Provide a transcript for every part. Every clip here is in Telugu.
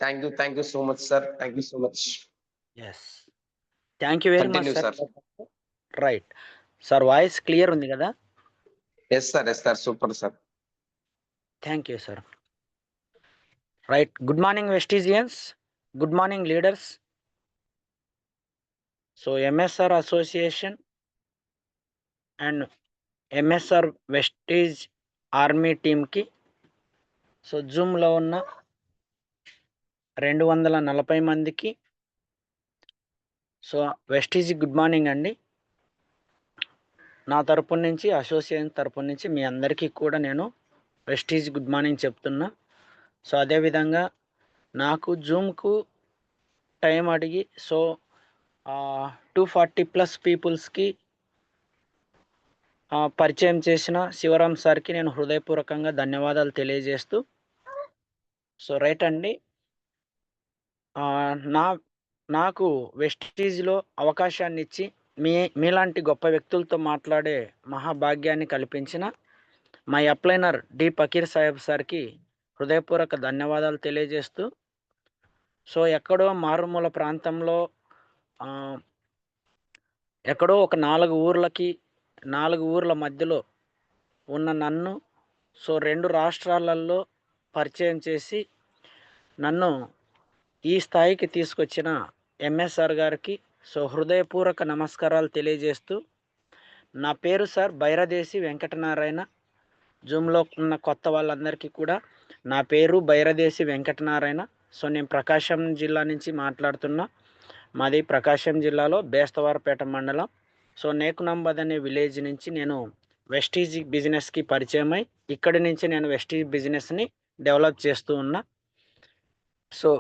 Thank you so much, sir. Thank you so much. Yes. Thank you very much Continue, sir. sir. Right. Sir voice clear ఉంది కదా? Yes, sir. Yes, sir. Super, sir. Thank you sir. Right. Good morning Vestigians. Good morning leaders. So MSR association and MSR Vestige army టీమ్కి సో జూమ్లో ఉన్న 240 మందికి సో వెస్టీజ్ గుడ్ మార్నింగ్ అండి. నా తరపు నుంచి, అసోసియేషన్ తరపు నుంచి మీ అందరికీ కూడా నేను వెస్టీజ్ గుడ్ మార్నింగ్ చెప్తున్నా. సో అదేవిధంగా నాకు జూమ్కు టైం అడిగి సో 240+ పీపుల్స్కి పరిచయం చేసిన శివరాం సార్కి నేను హృదయపూర్వకంగా ధన్యవాదాలు తెలియజేస్తూ, సో రైట్ అండి, నాకు వెస్టీజ్లో అవకాశాన్ని ఇచ్చి మీలాంటి గొప్ప వ్యక్తులతో మాట్లాడే మహాభాగ్యాన్ని కల్పించిన my upliner D Pakir Saheb సార్కి హృదయపూర్వక ధన్యవాదాలు తెలియజేస్తూ, సో ఎక్కడో మారుమూల ప్రాంతంలో ఎక్కడో ఒక 4 ఊర్ల మధ్యలో ఉన్న నన్ను సో 2 రాష్ట్రాలలో పరిచయం చేసి నన్ను ఈ స్థాయికి తీసుకొచ్చిన ఎంఎస్ఆర్ గారికి సో హృదయపూర్వక నమస్కారాలు తెలియజేస్తూ, నా పేరు సార్ బైరదేశి వెంకటనారాయణ. జూమ్లో ఉన్న కొత్త వాళ్ళందరికీ కూడా నా పేరు బైరదేశి వెంకటనారాయణ. సో నేను ప్రకాశం జిల్లా నుంచి మాట్లాడుతున్నా. మాది ప్రకాశం జిల్లాలో బేస్తవారపేట మండలం. సో నేకునంబద్ అనే విలేజ్ నుంచి నేను వెస్టీజ్ బిజినెస్కి పరిచయమై ఇక్కడి నుంచి నేను వెస్టీజ్ బిజినెస్ని డెవలప్ చేస్తూ ఉన్నా. సో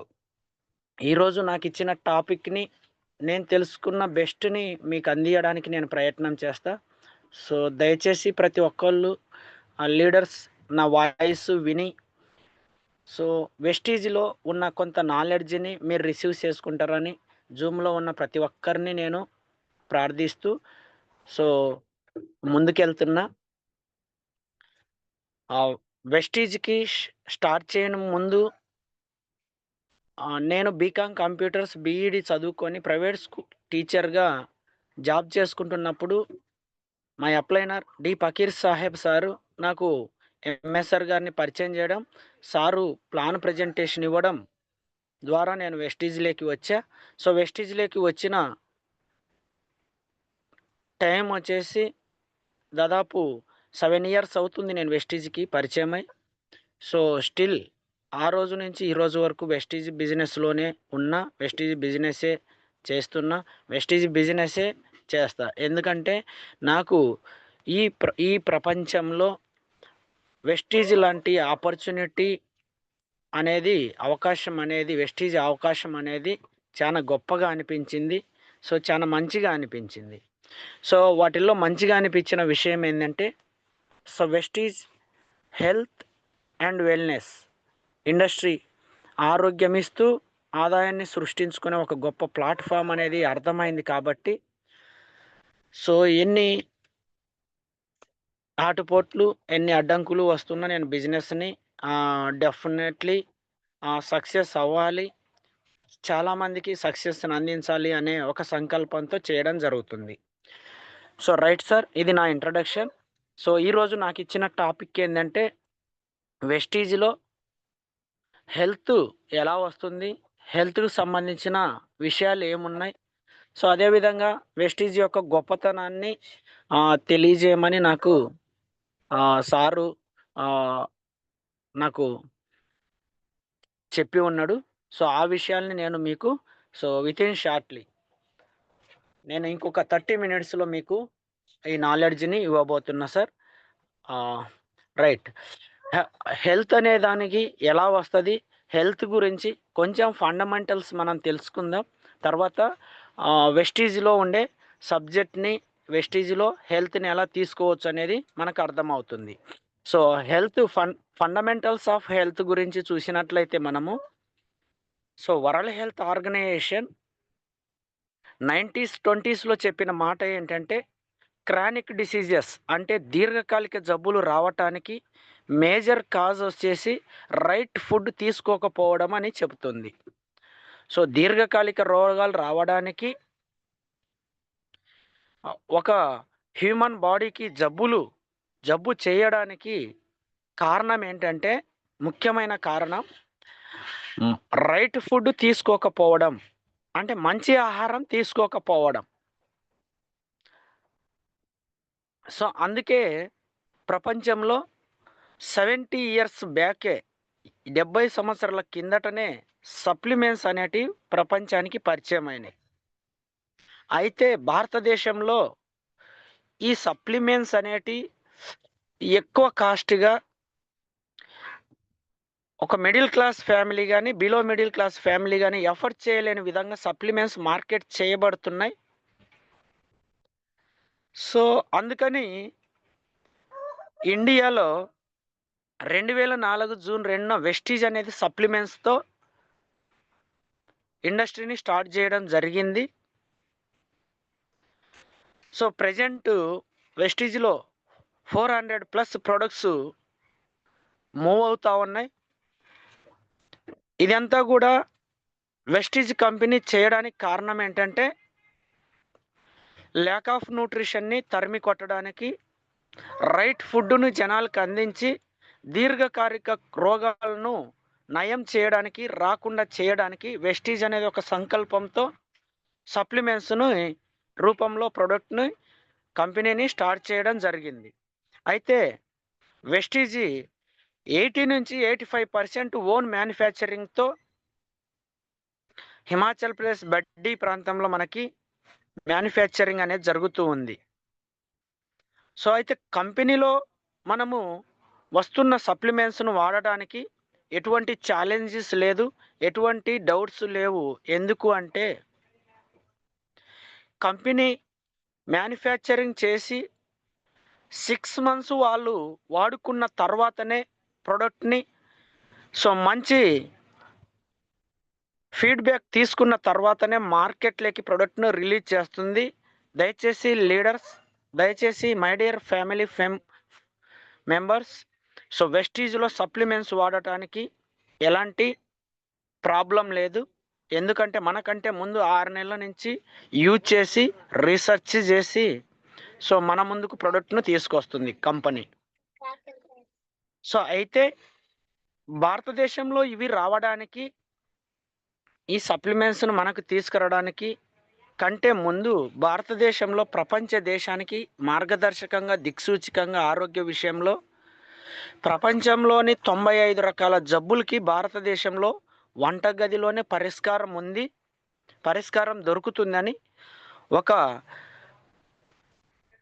ఈరోజు నాకు ఇచ్చిన టాపిక్ని నేను తెలుసుకున్న బెస్ట్ని మీకు అందించడానికి నేను ప్రయత్నం చేస్తా. సో దయచేసి ప్రతి ఒక్కళ్ళు లీడర్స్ నా వాయిస్ విని సో వెస్టీజ్లో ఉన్న కొంత నాలెడ్జ్ని మీరు రిసీవ్ చేసుకుంటారని జూమ్లో ఉన్న ప్రతి ఒక్కరిని నేను ప్రార్థిస్తూ సో ముందుకెళ్తున్నా. వెస్టీజ్కి స్టార్ట్ చేయడం ముందు నేను బీకామ్ కంప్యూటర్స్ బీఈడి చదువుకొని ప్రైవేట్ స్కూల్ టీచర్గా జాబ్ చేసుకుంటున్నప్పుడు my upliner D Pakir Saheb sir నాకు ఎంఎస్ఆర్ గారిని పరిచయం చేయడం, సారు ప్లాన్ ప్రజెంటేషన్ ఇవ్వడం ద్వారా నేను వెస్టీజ్లోకి వచ్చా. సో వెస్టీజ్లోకి వచ్చిన టైం వచ్చేసి దాదాపు 7 ఇయర్స్ అవుతుంది నేను వెస్టీజ్కి పరిచయమై. సో స్టిల్ ఆ రోజు నుంచి ఈ రోజు వరకు వెస్టీజ్ బిజినెస్లోనే ఉన్నా, వెస్టీజ్ బిజినెస్సే చేస్తున్నా, వెస్టీజ్ బిజినెస్సే చేస్తా. ఎందుకంటే నాకు ఈ ప్రపంచంలో వెస్టీజ్ లాంటి ఆపర్చునిటీ అనేది వెస్టీజ్ అవకాశం అనేది చాలా గొప్పగా అనిపించింది. సో చాలా మంచిగా అనిపించింది. సో వాటిల్లో మంచిగా అనిపించిన విషయం ఏంటంటే so Vestige health and wellness industry ఆరోగ్యం ఇస్తూ ఆదాయాన్ని సృష్టించుకునే ఒక గొప్ప ప్లాట్ఫామ్ అనేది అర్థమైంది. కాబట్టి సో ఎన్ని ఆటుపోట్లు ఎన్ని అడ్డంకులు వస్తున్నా నేను బిజినెస్ని డెఫినెట్లీ సక్సెస్ అవ్వాలి, చాలామందికి సక్సెస్ని అందించాలి అనే ఒక సంకల్పంతో చేయడం జరుగుతుంది. సో రైట్ సార్, ఇది నా ఇంట్రడక్షన్. సో ఈరోజు నాకు ఇచ్చిన టాపిక్ ఏంటంటే వెస్టీజ్లో హెల్త్ ఎలా వస్తుంది, హెల్త్కి సంబంధించిన విషయాలు ఏమున్నాయి, సో అదేవిధంగా వెస్టీజ్ యొక్క గొప్పతనాన్ని తెలియజేయమని నాకు సారు నాకు చెప్పి ఉన్నాడు. సో ఆ విషయాల్ని నేను మీకు సో వితిన్ షార్ట్లీ నేను ఇంకొక 30 మినిట్స్లో మీకు ఈ నాలెడ్జ్ని ఇవ్వబోతున్నా సార్. రైట్. హెల్త్ అనే దానికి ఎలా వస్తుంది, హెల్త్ గురించి కొంచెం ఫండమెంటల్స్ మనం తెలుసుకుందాం. తర్వాత వెస్టీజ్లో ఉండే సబ్జెక్ట్ని, వెస్టీజ్లో హెల్త్ని ఎలా తీసుకోవచ్చు అనేది మనకు అర్థమవుతుంది. So health fundamentals of health గురించి చూసినట్లయితే మనము so world health organisation 1920s చెప్పిన మాట ఏంటంటే క్రానిక్ డిసీజెస్ అంటే దీర్ఘకాలిక జబ్బులు రావటానికి మేజర్ కాజ్ వచ్చేసి రైట్ ఫుడ్ తీసుకోకపోవడం అని చెబుతుంది. సో దీర్ఘకాలిక రోగాలు రావడానికి ఒక హ్యూమన్ బాడీకి జబ్బు చేయడానికి కారణం ఏంటంటే, ముఖ్యమైన కారణం రైట్ ఫుడ్ తీసుకోకపోవడం, అంటే మంచి ఆహారం తీసుకోకపోవడం. సో అందుకే ప్రపంచంలో 70 ఇయర్స్ బ్యాకే, 70 సంవత్సరాల కిందటనే సప్లిమెంట్స్ అనేటివి ప్రపంచానికి పరిచయం అయినాయి. అయితే భారతదేశంలో ఈ సప్లిమెంట్స్ అనేటి ఎక్కువ కాస్ట్‌గా ఒక మిడిల్ క్లాస్ ఫ్యామిలీ గాని, బిలో మిడిల్ క్లాస్ ఫ్యామిలీ గాని ఎఫర్డ్ చేయలేని విధంగా సప్లిమెంట్స్ మార్కెట్ చేయబడుతున్నాయి. సో అందుకని ఇండియాలో 2004 జూన్ 2న వెస్టీజ్ అనేది సప్లిమెంట్స్‌తో ఇండస్ట్రీని స్టార్ట్ చేయడం జరిగింది. సో ప్రెజెంట్ వెస్టీజ్‌లో 400+ ప్రొడక్ట్స్ మూవ్ అవుతా ఉన్నాయి. ఇదంతా కూడా వెస్టీజ్ కంపెనీ చేయడానికి కారణం ఏంటంటే, ల్యాక్ ఆఫ్ న్యూట్రిషన్ని తరిమి కొట్టడానికి, రైట్ ఫుడ్‌ను జనాలకు అందించి దీర్ఘకాలిక రోగాలను నయం చేయడానికి, రాకుండా చేయడానికి వెస్టీజ్ అనేది ఒక సంకల్పంతో సప్లిమెంట్స్‌ను రూపంలో ప్రొడక్ట్‌ని కంపెనీని స్టార్ట్ చేయడం జరిగింది. అయితే వెస్టీజ్ 80-85% ఓన్ మ్యానుఫ్యాక్చరింగ్‌తో హిమాచల్ ప్రదేశ్ బడ్డీ ప్రాంతంలో మనకి మ్యానుఫ్యాక్చరింగ్ అనేది జరుగుతూ ఉంది. సో అయితే కంపెనీలో మనము వస్తున్న సప్లిమెంట్స్‌ను వాడడానికి ఎటువంటి ఛాలెంజెస్ లేదు, ఎటువంటి డౌట్స్ లేవు. ఎందుకు అంటే, కంపెనీ మ్యానుఫ్యాక్చరింగ్ చేసి 6 మంత్స్ వాళ్ళు వాడుకున్న తర్వాతనే ప్రొడక్ట్‌ని, సో మంచి ఫీడ్‌బ్యాక్ తీసుకున్న తర్వాతనే మార్కెట్‌లోకి ప్రొడక్ట్‌ను రిలీజ్ చేస్తుంది. దయచేసి లీడర్స్, దయచేసి my dear family members, so వెస్టీజ్‌లో సప్లిమెంట్స్ వాడటానికి ఎలాంటి ప్రాబ్లం లేదు. ఎందుకంటే మనకంటే ముందు 6 నెలల నుంచి యూజ్ చేసి, రీసెర్చ్ చేసి, సో మన ముందుకు ప్రొడక్ట్‌ను తీసుకొస్తుంది కంపెనీ. సో అయితే భారతదేశంలో ఇవి రావడానికి, ఈ సప్లిమెంట్స్‌ను మనకు తీసుకురావడానికి కంటే ముందు భారతదేశంలో ప్రపంచ దేశానికి మార్గదర్శకంగా, దిక్సూచికంగా ఆరోగ్య విషయంలో ప్రపంచంలోని 95 రకాల జబ్బులకి భారతదేశంలో వంటగదిలోనే పరిష్కారం దొరుకుతుందని ఒక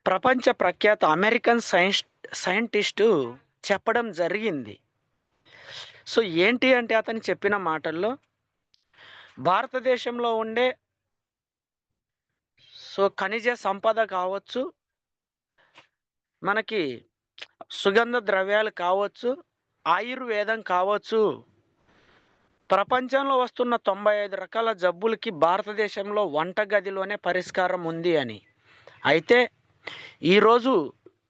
ప్రపంచ ప్రఖ్యాత అమెరికన్ సైంటిస్టు చెప్పడం జరిగింది. సో ఏంటి అంటే, అతను చెప్పిన మాటల్లో, భారతదేశంలో ఉండే సో ఖనిజ సంపద కావచ్చు, మనకి సుగంధ ద్రవ్యాలు కావచ్చు, ఆయుర్వేదం కావచ్చు, ప్రపంచంలో వస్తున్న 95 రకాల జబ్బులకి భారతదేశంలో వంటగదిలోనే పరిష్కారం ఉంది అని. అయితే ఈరోజు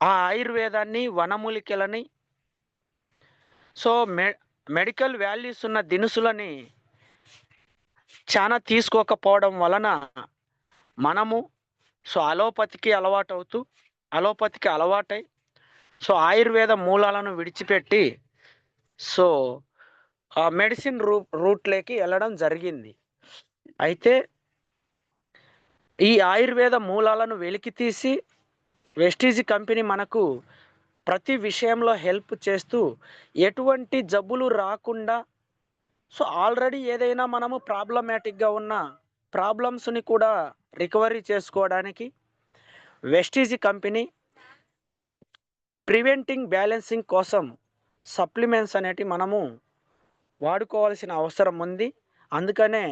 ఆ ఆయుర్వేదాన్ని, వనమూలికలని, సో మెడికల్ వాల్యూస్ ఉన్న దినుసులని చాలా తీసుకోకపోవడం వలన మనము సో అలోపతికి అలవాటై సో ఆయుర్వేద మూలాలను విడిచిపెట్టి సో మెడిసిన్ రూట్లోకి వెళ్ళడం జరిగింది. అయితే ఈ ఆయుర్వేద మూలాలను వెలికి తీసి వెస్టీజ్ కంపెనీ మనకు ప్రతి విషయంలో హెల్ప్ చేస్తూ ఎటువంటి జబ్బులు రాకుండా, సో ఆల్రెడీ ఏదైనా మనము ప్రాబ్లమాటిక్గా ఉన్న ప్రాబ్లమ్స్ని కూడా రికవరీ చేసుకోవడానికి వెస్టీజ్ కంపెనీ ప్రివెంటింగ్ బ్యాలెన్సింగ్ కోసం సప్లిమెంట్స్ అనేటివి మనము వాడుకోవాల్సిన అవసరం ఉంది. అందుకనే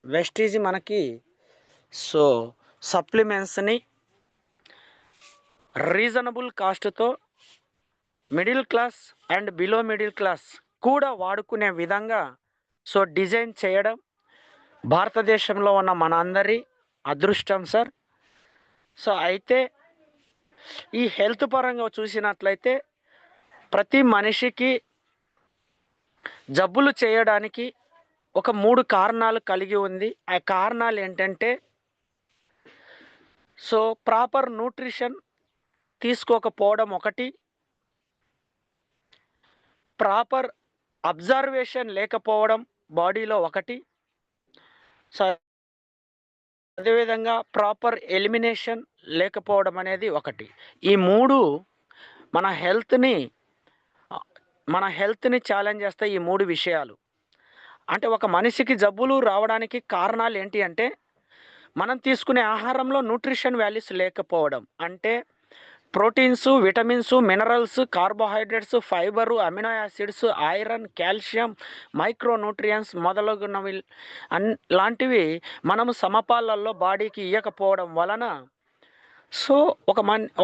వెస్టీజ్ మనకి సో సప్లిమెంట్స్ని రీజనబుల్ కాస్ట్తో middle class and below middle class కూడా వాడుకునే విధంగా సో డిజైన్ చేయడం భారతదేశంలో ఉన్న మన అందరి అదృష్టం సార్. సో అయితే ఈ హెల్త్ పరంగా చూసినట్లయితే ప్రతి మనిషికి జబ్బులు చేయడానికి ఒక 3 కారణాలు కలిగి ఉంది. ఆ కారణాలు ఏంటంటే, సో ప్రాపర్ న్యూట్రిషన్ తీసుకోకపోవడం ఒకటి, ప్రాపర్ అబ్జర్వేషన్ లేకపోవడం బాడీలో ఒకటి, సో అదేవిధంగా ప్రాపర్ ఎలిమినేషన్ లేకపోవడం అనేది ఒకటి. ఈ 3 మన హెల్త్‌ని మన హెల్త్‌ని ఛాలెంజ్ చేస్తాయి ఈ 3 విషయాలు. అంటే ఒక మనిషికి జబ్బులు రావడానికి కారణాలు ఏంటి అంటే, మనం తీసుకునే ఆహారంలో న్యూట్రిషన్ వాల్యూస్ లేకపోవడం. అంటే proteins, vitamins, minerals, carbohydrates, fibre, amino acids, iron, calcium, micro nutrients మొదలగునవి లాంటివి మనము సమపాలల్లో బాడీకి ఇయ్యకపోవడం వలన సో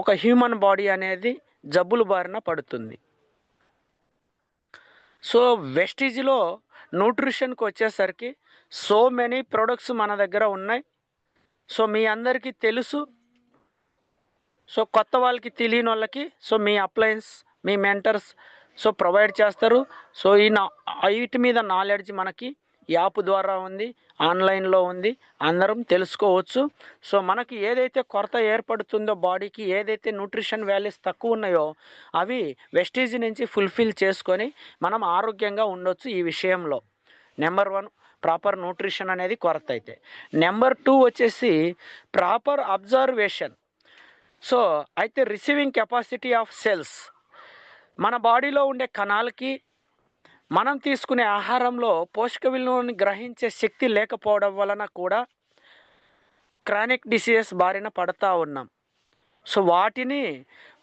ఒక హ్యూమన్ బాడీ అనేది జబ్బుల బారిన పడుతుంది. సో వెస్టీజ్‌లో న్యూట్రిషన్‌కి వచ్చేసరికి సో మెనీ ప్రొడక్ట్స్ మన దగ్గర ఉన్నాయి. సో మీ అందరికీ తెలుసు. సో కొత్త వాళ్ళకి తెలియనోళ్ళకి సో మీ అప్లయన్స్, మీ మెంటర్స్ సో ప్రొవైడ్ చేస్తారు. సో వీటి మీద నాలెడ్జ్ మనకి యాప్ ద్వారా ఉంది, ఆన్‌లైన్‌లో ఉంది. అందరం తెలుసుకోవచ్చు. సో మనకి ఏదైతే కొరత ఏర్పడుతుందో బాడీకి, ఏదైతే న్యూట్రిషన్ వాల్యూస్ తక్కువ ఉన్నాయో అవి వెస్టీజ్ నుంచి ఫుల్‌ఫిల్ చేసుకొని మనం ఆరోగ్యంగా ఉండొచ్చు ఈ విషయంలో. నెంబర్ 1 ప్రాపర్ న్యూట్రిషన్ అనేది కొరత అయితే. నెంబర్ 2 వచ్చేసి ప్రాపర్ అబ్జర్వేషన్. సో అయితే రిసీవింగ్ కెపాసిటీ ఆఫ్ సెల్స్ మన బాడీలో ఉండే కణాలకి మనం తీసుకునే ఆహారంలో పోషక విలువలను గ్రహించే శక్తి లేకపోవడం వలన కూడా క్రానిక్ డిసీజెస్ బారిన పడతా ఉన్నాం. సో వాటిని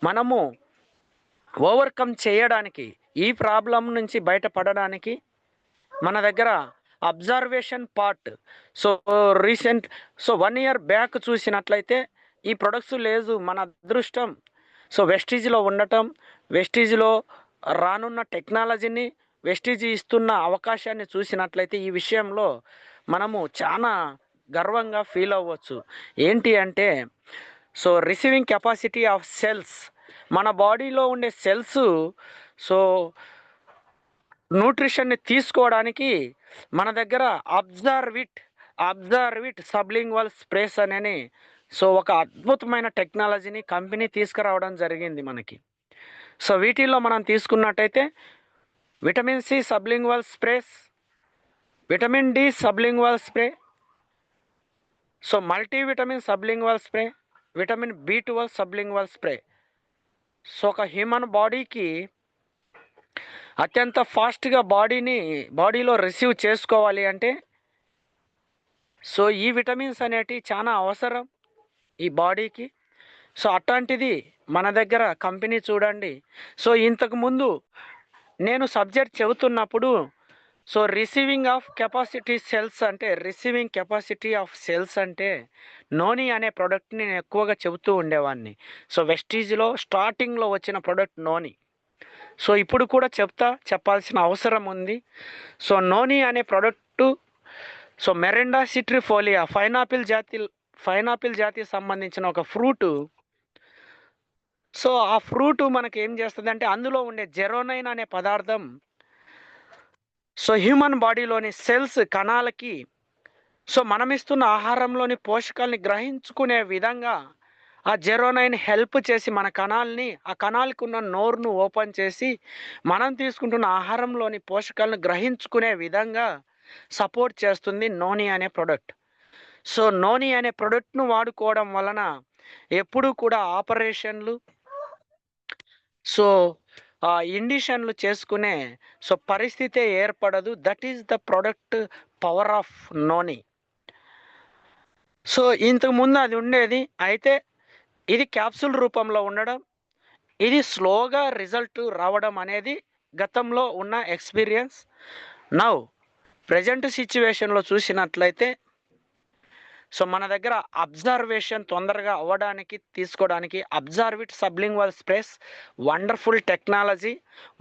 మనము ఓవర్కమ్ చేయడానికి, ఈ ప్రాబ్లం నుంచి బయటపడడానికి మన దగ్గర observation part so 1 year back చూసినట్లయితే ఈ ప్రొడక్ట్స్ లేదు. మన అదృష్టం సో వెస్టీజ్‌లో ఉండటం, వెస్టీజ్‌లో రానున్న టెక్నాలజీని, వెస్టీజ్ ఇస్తున్న అవకాశాన్ని చూసినట్లయితే ఈ విషయంలో మనము చాలా గర్వంగా ఫీల్ అవ్వచ్చు. ఏంటి అంటే so receiving capacity of cells మన బాడీలో ఉండే సెల్స్ సో న్యూట్రిషన్‌ని తీసుకోవడానికి మన దగ్గర అబ్జర్విట్ సబ్లింగ్వల్ స్ప్రేస్ అనని సో ఒక అద్భుతమైన టెక్నాలజీని కంపెనీ తీసుకురావడం జరిగింది మనకి. సో వీటిల్లో మనం తీసుకున్నట్టయితే vitamin C sublingual sprays, vitamin D sublingual spray, so multivitamin sublingual spray, vitamin బి12 సబ్లింగ్వల్ స్ప్రే. సో ఒక హ్యూమన్ బాడీకి అత్యంత ఫాస్ట్‌గా బాడీలో రిసీవ్ చేసుకోవాలి అంటే సో ఈ విటమిన్స్ అనేటివి చాలా అవసరం ఈ బాడీకి. సో అట్లాంటిది మన దగ్గర కంపెనీ చూడండి. సో ఇంతకుముందు నేను సబ్జెక్ట్ చెబుతున్నప్పుడు so receiving capacity of cells అంటే నోని అనే ప్రోడక్ట్‌ని నేను ఎక్కువగా చెబుతూ ఉండేవాడిని. సో వెస్టీజ్‌లో స్టార్టింగ్‌లో వచ్చిన ప్రోడక్ట్ నోని. సో ఇప్పుడు కూడా చెప్పాల్సిన అవసరం ఉంది. సో నోని అనే ప్రోడక్టు సో మెరిండా సిట్రిఫోలియా పైనాపిల్ జాతికి సంబంధించిన ఒక ఫ్రూటు. సో ఆ ఫ్రూటు మనకి ఏం చేస్తుందంటే అందులో ఉండే జెరోనైన్ అనే పదార్థం సో హ్యూమన్ బాడీలోని కణాలకి సో మనం ఇస్తున్న ఆహారంలోని పోషకాలని గ్రహించుకునే విధంగా ఆ జెరోనైన్ హెల్ప్ చేసి మన ఆ కణాలకు ఉన్న నోరును ఓపెన్ చేసి మనం తీసుకుంటున్న ఆహారంలోని పోషకాలను గ్రహించుకునే విధంగా సపోర్ట్ చేస్తుంది నోని అనే ప్రోడక్ట్. సో నోని అనే ప్రోడక్ట్ను వాడుకోవడం వలన ఎప్పుడూ కూడా ఆపరేషన్లు సో ఇండిషన్లు చేసుకునే సో పరిస్థితే ఏర్పడదు. That is the product power of noni. So ఇంతకుముందు అది ఉండేది. అయితే ఇది క్యాప్సూల్ రూపంలో ఉండడం, ఇది స్లోగా రిజల్ట్ రావడం అనేది గతంలో ఉన్న ఎక్స్పీరియన్స్. నౌ ప్రెజెంట్ సిచ్యువేషన్లో చూసినట్లయితే సో మన దగ్గర అబ్జర్వేషన్ తొందరగా తీసుకోవడానికి అబ్జర్విట్ sublingual sprays, wonderful technology,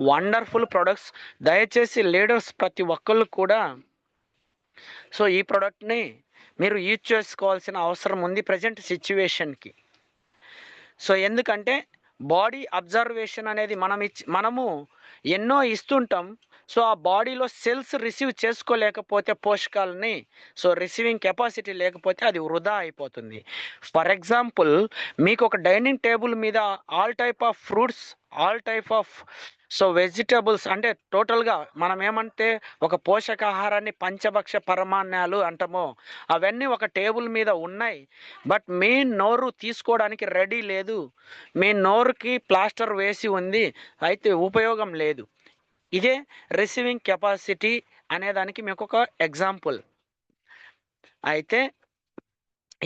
wonderful products. దయచేసి లీడర్స్ ప్రతి ఒక్కళ్ళు కూడా సో ఈ ప్రోడక్ట్ని మీరు యూజ్ చేసుకోవాల్సిన అవసరం ఉంది ప్రజెంట్ సిచ్యువేషన్కి. సో ఎందుకంటే బాడీ అబ్జర్వేషన్ అనేది మనము ఎన్నో ఇస్తుంటాం. సో ఆ బాడీలో సెల్స్ రిసీవ్ చేసుకోలేకపోతే పోషకాలని, సో రిసీవింగ్ కెపాసిటీ లేకపోతే అది వృధా అయిపోతుంది. ఫర్ ఎగ్జాంపుల్, మీకు ఒక డైనింగ్ టేబుల్ మీద all type of fruits, all type of vegetables, అంటే టోటల్గా మనం ఏమంటే ఒక పోషకాహారాన్ని పంచభక్ష పరమాన్నాలు అంటామో అవన్నీ ఒక టేబుల్ మీద ఉన్నాయి. బట్ మీ నోరు తీసుకోవడానికి రెడీ లేదు, మీ నోరుకి ప్లాస్టర్ వేసి ఉంది, అయితే ఉపయోగం లేదు. ఇదే రిసీవింగ్ కెపాసిటీ అనేదానికి మీకు ఒక ఎగ్జాంపుల్. అయితే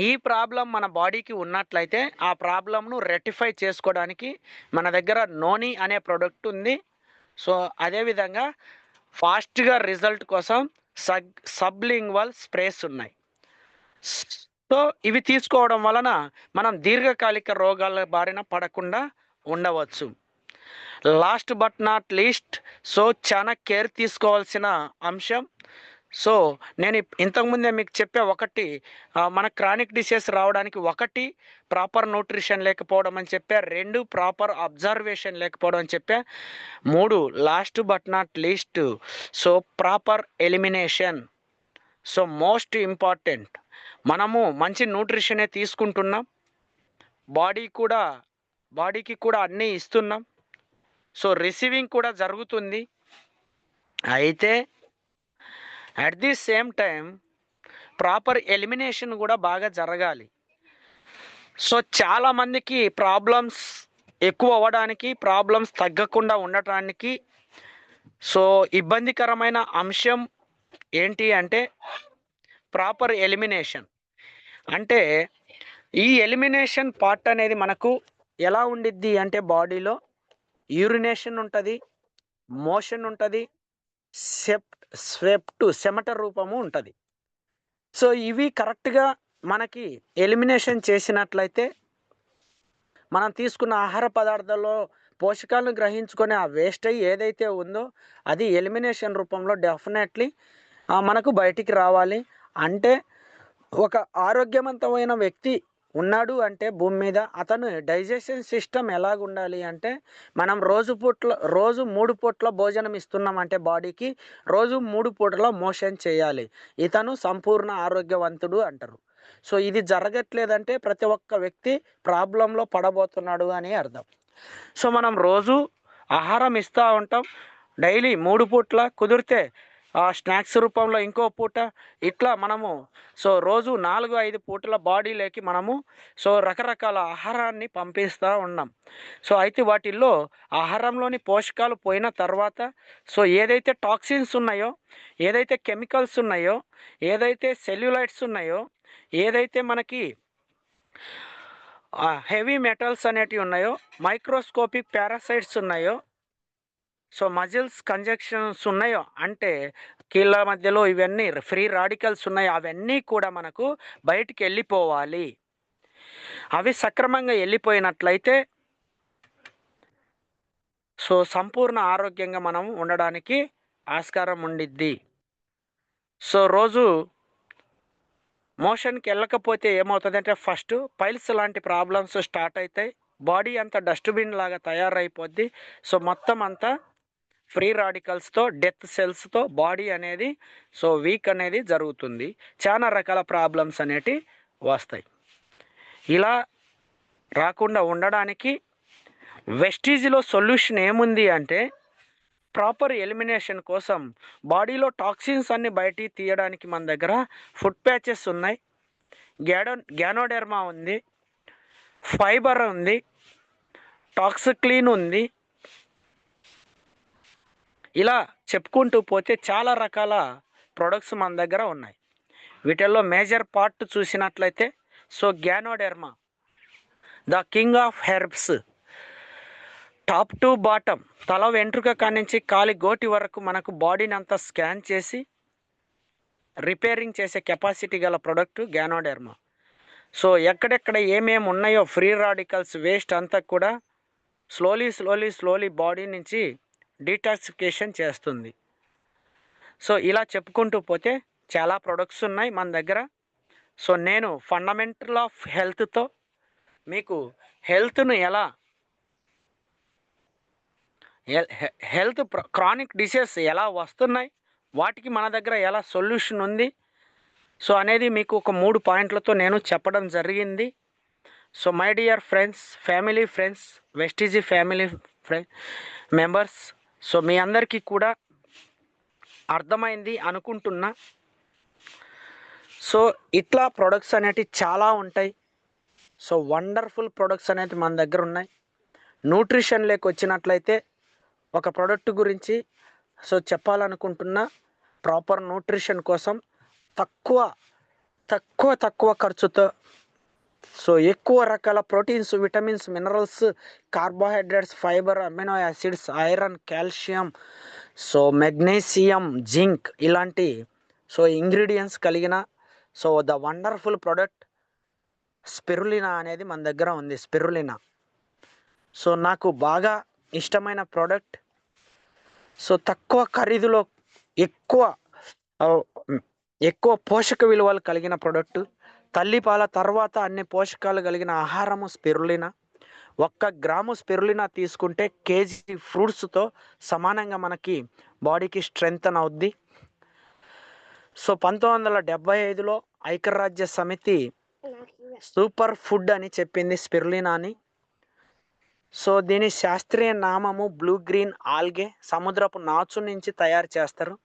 ఈ ప్రాబ్లం మన బాడీకి ఉన్నట్లయితే ఆ ప్రాబ్లంను రెక్టిఫై చేసుకోవడానికి మన దగ్గర నోని అనే ప్రోడక్ట్ ఉంది. సో అదేవిధంగా ఫాస్ట్గా రిజల్ట్ కోసం సబ్లింగ్వల్ స్ప్రేస్ ఉన్నాయి. సో ఇవి తీసుకోవడం వలన మనం దీర్ఘకాలిక రోగాల బారిన పడకుండా ఉండవచ్చు. Last but not least, so చాలా కేర్ తీసుకోవాల్సిన అంశం. సో నేను ఇంతకుముందే మీకు చెప్పే ఒకటి, మన క్రానిక్ డిసీజ్ రావడానికి ఒకటి ప్రాపర్ న్యూట్రిషన్ లేకపోవడం అని చెప్పా, 2 ప్రాపర్ అబ్జర్వేషన్ లేకపోవడం అని చెప్పా, 3 last but not least so proper elimination. So most important, మనము మంచి న్యూట్రిషనే తీసుకుంటున్నాం, బాడీకి కూడా అన్నీ ఇస్తున్నాం, సో రిసీవింగ్ కూడా జరుగుతుంది. అయితే at the same time proper elimination కూడా బాగా జరగాలి. సో చాలామందికి ప్రాబ్లమ్స్ ఎక్కువ అవ్వడానికి, ప్రాబ్లమ్స్ తగ్గకుండా ఉండటానికి సో ఇబ్బందికరమైన అంశం ఏంటి అంటే ప్రాపర్ ఎలిమినేషన్. అంటే ఈ ఎలిమినేషన్ పార్ట్ అనేది మనకు ఎలా ఉండిద్ది అంటే బాడీలో యూరినేషన్ ఉంటుంది, మోషన్ ఉంటుంది, చెమట రూపము ఉంటుంది. సో ఇవి కరెక్ట్గా మనకి ఎలిమినేషన్ చేసినట్లయితే మనం తీసుకున్న ఆహార పదార్థాల్లో పోషకాలను గ్రహించుకొని ఆ వేస్ట్ అయ్యి ఏదైతే ఉందో అది ఎలిమినేషన్ రూపంలో డెఫినెట్లీ మనకు బయటికి రావాలి. అంటే ఒక ఆరోగ్యవంతమైన వ్యక్తి ఉన్నాడు అంటే భూమి మీద అతను డైజెషన్ సిస్టమ్ ఎలాగ ఉండాలి అంటే, మనం రోజు 3 పూట్ల భోజనం ఇస్తున్నామంటే బాడీకి రోజు 3 పూటల మోషన్ చేయాలి, ఇతను సంపూర్ణ ఆరోగ్యవంతుడు అంటారు. సో ఇది జరగట్లేదంటే ప్రతి ఒక్క వ్యక్తి ప్రాబ్లంలో పడబోతున్నాడు అని అర్థం. సో మనం రోజు ఆహారం ఇస్తూ ఉంటాం, డైలీ 3 పూట్ల, కుదిరితే స్నాక్స్ రూపంలో ఇంకో పూట, ఇట్లా మనము సో రోజు 4-5 పూటల బాడీలోకి మనము సో రకరకాల ఆహారాన్ని పంపిస్తూ ఉన్నాం. సో అయితే వాటిల్లో ఆహారంలోని పోషకాలు పోయిన తర్వాత సో ఏదైతే టాక్సిన్స్ ఉన్నాయో, ఏదైతే కెమికల్స్ ఉన్నాయో, ఏదైతే సెల్యులైట్స్ ఉన్నాయో, ఏదైతే మనకి హెవీ మెటల్స్ అనేటివి ఉన్నాయో, మైక్రోస్కోపిక్ పారాసైట్స్ ఉన్నాయో, సో మజిల్స్ కంజక్షన్స్ ఉన్నాయో, అంటే కీళ్ళ మధ్యలో ఇవన్నీ ఫ్రీ రాడికల్స్ ఉన్నాయో, అవన్నీ కూడా మనకు బయటికి వెళ్ళిపోవాలి. అవి సక్రమంగా వెళ్ళిపోయినట్లయితే సో సంపూర్ణ ఆరోగ్యంగా మనం ఉండడానికి ఆస్కారం ఉండిద్ది. సో రోజు మోషన్కి వెళ్ళకపోతే ఏమవుతుందంటే ఫస్ట్ పైల్స్ లాంటి ప్రాబ్లమ్స్ స్టార్ట్ అవుతాయి, బాడీ అంతా డస్ట్బిన్ లాగా తయారైపోద్ది. సో మొత్తం అంతా ఫ్రీ రాడికల్స్తో, డెత్ సెల్స్తో బాడీ అనేది సో వీక్ అనేది జరుగుతుంది, చాలా రకాల ప్రాబ్లమ్స్ అనేటివి వస్తాయి. ఇలా రాకుండా ఉండడానికి వెస్టీజ్లో సొల్యూషన్ ఏముంది అంటే, ప్రాపర్ ఎలిమినేషన్ కోసం బాడీలో టాక్సిన్స్ అన్ని బయటికి తీయడానికి మన దగ్గర ఫుడ్ ప్యాచెస్ ఉన్నాయి, గ్యానోడెర్మా ఉంది, ఫైబర్ ఉంది, టాక్సిక్లీన్ ఉంది. ఇలా చెప్పుకుంటూ పోతే చాలా రకాల ప్రొడక్ట్స్ మన దగ్గర ఉన్నాయి. వీటిల్లో మేజర్ పార్ట్ చూసినట్లయితే so ganoderma the king of herbs, top to bottom, తల వెంట్రుక కానించి కాలి గోటి వరకు మనకు బాడీని అంతా స్కాన్ చేసి రిపేరింగ్ చేసే కెపాసిటీ గల ప్రొడక్ట్ గ్యానోడెర్మా. సో ఎక్కడెక్కడ ఏమేమి ఉన్నాయో ఫ్రీ రాడికల్స్ వేస్ట్ అంతా కూడా స్లోలీ బాడీ నుంచి డీటాక్సిఫికేషన్ చేస్తుంది. సో ఇలా చెప్పుకుంటూ పోతే చాలా ప్రొడక్ట్స్ ఉన్నాయి మన దగ్గర. సో నేను ఫండమెంటల్ ఆఫ్ హెల్త్తో మీకు హెల్త్ను ఎలా హెల్త్ క్రానిక్ డిసీజెస్ ఎలా వస్తున్నాయి, వాటికి మన దగ్గర ఎలా సొల్యూషన్ ఉంది, సో అనేది మీకు ఒక 3 పాయింట్లతో నేను చెప్పడం జరిగింది. So my dear friends, family friends, Vestige family members, so మీ అందరికీ కూడా అర్థమైంది అనుకుంటున్నా. సో ఇట్లా ప్రొడక్ట్స్ అనేటివి చాలా ఉంటాయి. సో వండర్ఫుల్ ప్రొడక్ట్స్ అనేవి మన దగ్గర ఉన్నాయి. న్యూట్రిషన్ లేక వచ్చినట్లయితే ఒక ప్రోడక్ట్ గురించి సో చెప్పాలనుకుంటున్నా. ప్రాపర్ న్యూట్రిషన్ కోసం తక్కువ ఖర్చుతో సో ఎక్కువ రకాల proteins, vitamins, minerals, carbohydrates, fibre, amino acids, iron, calcium, so magnesium, zinc ఇలాంటి సో ఇంగ్రీడియంట్స్ కలిగిన so the wonderful product spirulina అనేది మన దగ్గర ఉంది. స్పిరులినా సో నాకు బాగా ఇష్టమైన ప్రోడక్ట్. సో తక్కువ ఖరీదులో ఎక్కువ పోషక విలువలు కలిగిన ప్రోడక్ట్. తల్లిపాల తర్వాత అన్ని పోషకాలు కలిగిన ఆహారము స్పిరులినా. 1 గ్రాము స్పిరులినా తీసుకుంటే కేజీ ఫ్రూట్స్తో సమానంగా మనకి బాడీకి స్ట్రెంగ్తన్ అవుద్ది. సో 1975లో ఐక్యరాజ్య సమితి సూపర్ ఫుడ్ అని చెప్పింది స్పిరులినాని. సో దీని శాస్త్రీయ నామము బ్లూ గ్రీన్ ఆల్గే, సముద్రపు నాచు నుంచి తయారు చేస్తారు.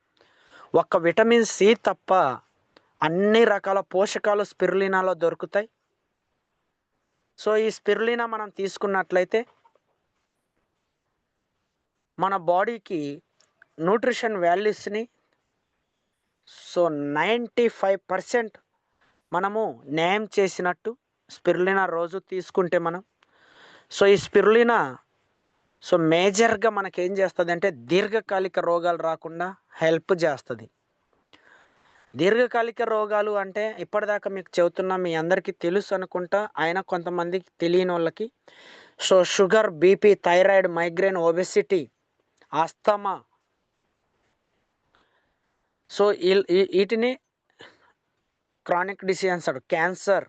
ఒక్క విటమిన్ సి తప్ప అన్ని రకాల పోషకాలు స్పిరులినాలో దొరుకుతాయి. సో ఈ స్పిరులినా మనం తీసుకున్నట్లయితే మన బాడీకి న్యూట్రిషన్ వాల్యూస్ని సో 95% మనము న్యాయం చేసినట్టు స్పిరులినా రోజు తీసుకుంటే మనం. సో ఈ స్పిరులినా సో మేజర్గా మనకేం చేస్తుంది అంటే దీర్ఘకాలిక రోగాలు రాకుండా హెల్ప్ చేస్తుంది. దీర్ఘకాలిక రోగాలు అంటే ఇప్పటిదాకా మీకు చెబుతున్నా, మీ అందరికీ తెలుసు అనుకుంటా, అయినా కొంతమందికి తెలియని వాళ్ళకి. So sugar, BP, thyroid, migraine, obesity, asthma, so వీటిని క్రానిక్ డిసీజ్ అంటారు. క్యాన్సర్,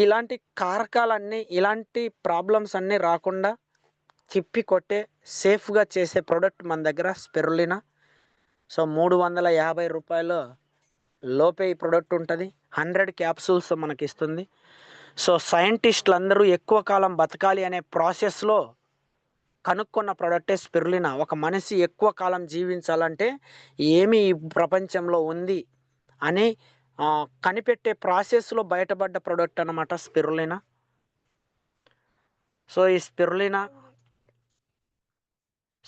ఇలాంటి కారకాలన్నీ, ఇలాంటి ప్రాబ్లమ్స్ అన్నీ రాకుండా తిప్పి కొట్టే సేఫ్గా చేసే ప్రోడక్ట్ మన దగ్గర స్పిరులినా. సో 350 రూపాయల లోపే ఈ ప్రోడక్ట్ ఉంటుంది. 100 క్యాప్సూల్స్ మనకి ఇస్తుంది. సో సైంటిస్టులు అందరూ ఎక్కువ కాలం బతకాలి అనే ప్రాసెస్లో కనుక్కున్న ప్రోడక్టే స్పిరులినా. ఒక మనిషి ఎక్కువ కాలం జీవించాలంటే ఏమి ఈ ప్రపంచంలో ఉంది అని కనిపెట్టే ప్రాసెస్లో బయటపడ్డ ప్రోడక్ట్ అన్నమాట స్పిరులినా. సో ఈ స్పిరులినా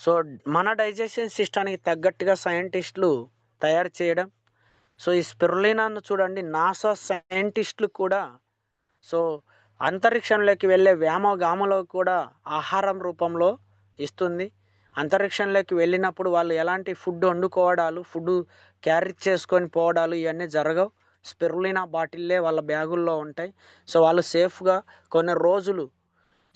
సో మన డైజెషన్ సిస్టానికి తగ్గట్టుగా సైంటిస్టులు తయారు చేయడం. సో ఈ స్పిరులినాను చూడండి, నాసా సైంటిస్టులు కూడా సో అంతరిక్షంలోకి వెళ్ళే వ్యోమగాములో కూడా ఆహారం రూపంలో ఇస్తుంది. అంతరిక్షంలోకి వెళ్ళినప్పుడు వాళ్ళు ఎలాంటి ఫుడ్ వండుకోవడాలు, ఫుడ్ క్యారీ చేసుకొని పోవడాలు ఇవన్నీ జరగవు. స్పిరులినా బాటిల్లే వాళ్ళ బ్యాగుల్లో ఉంటాయి. సో వాళ్ళు సేఫ్గా కొన్ని రోజులు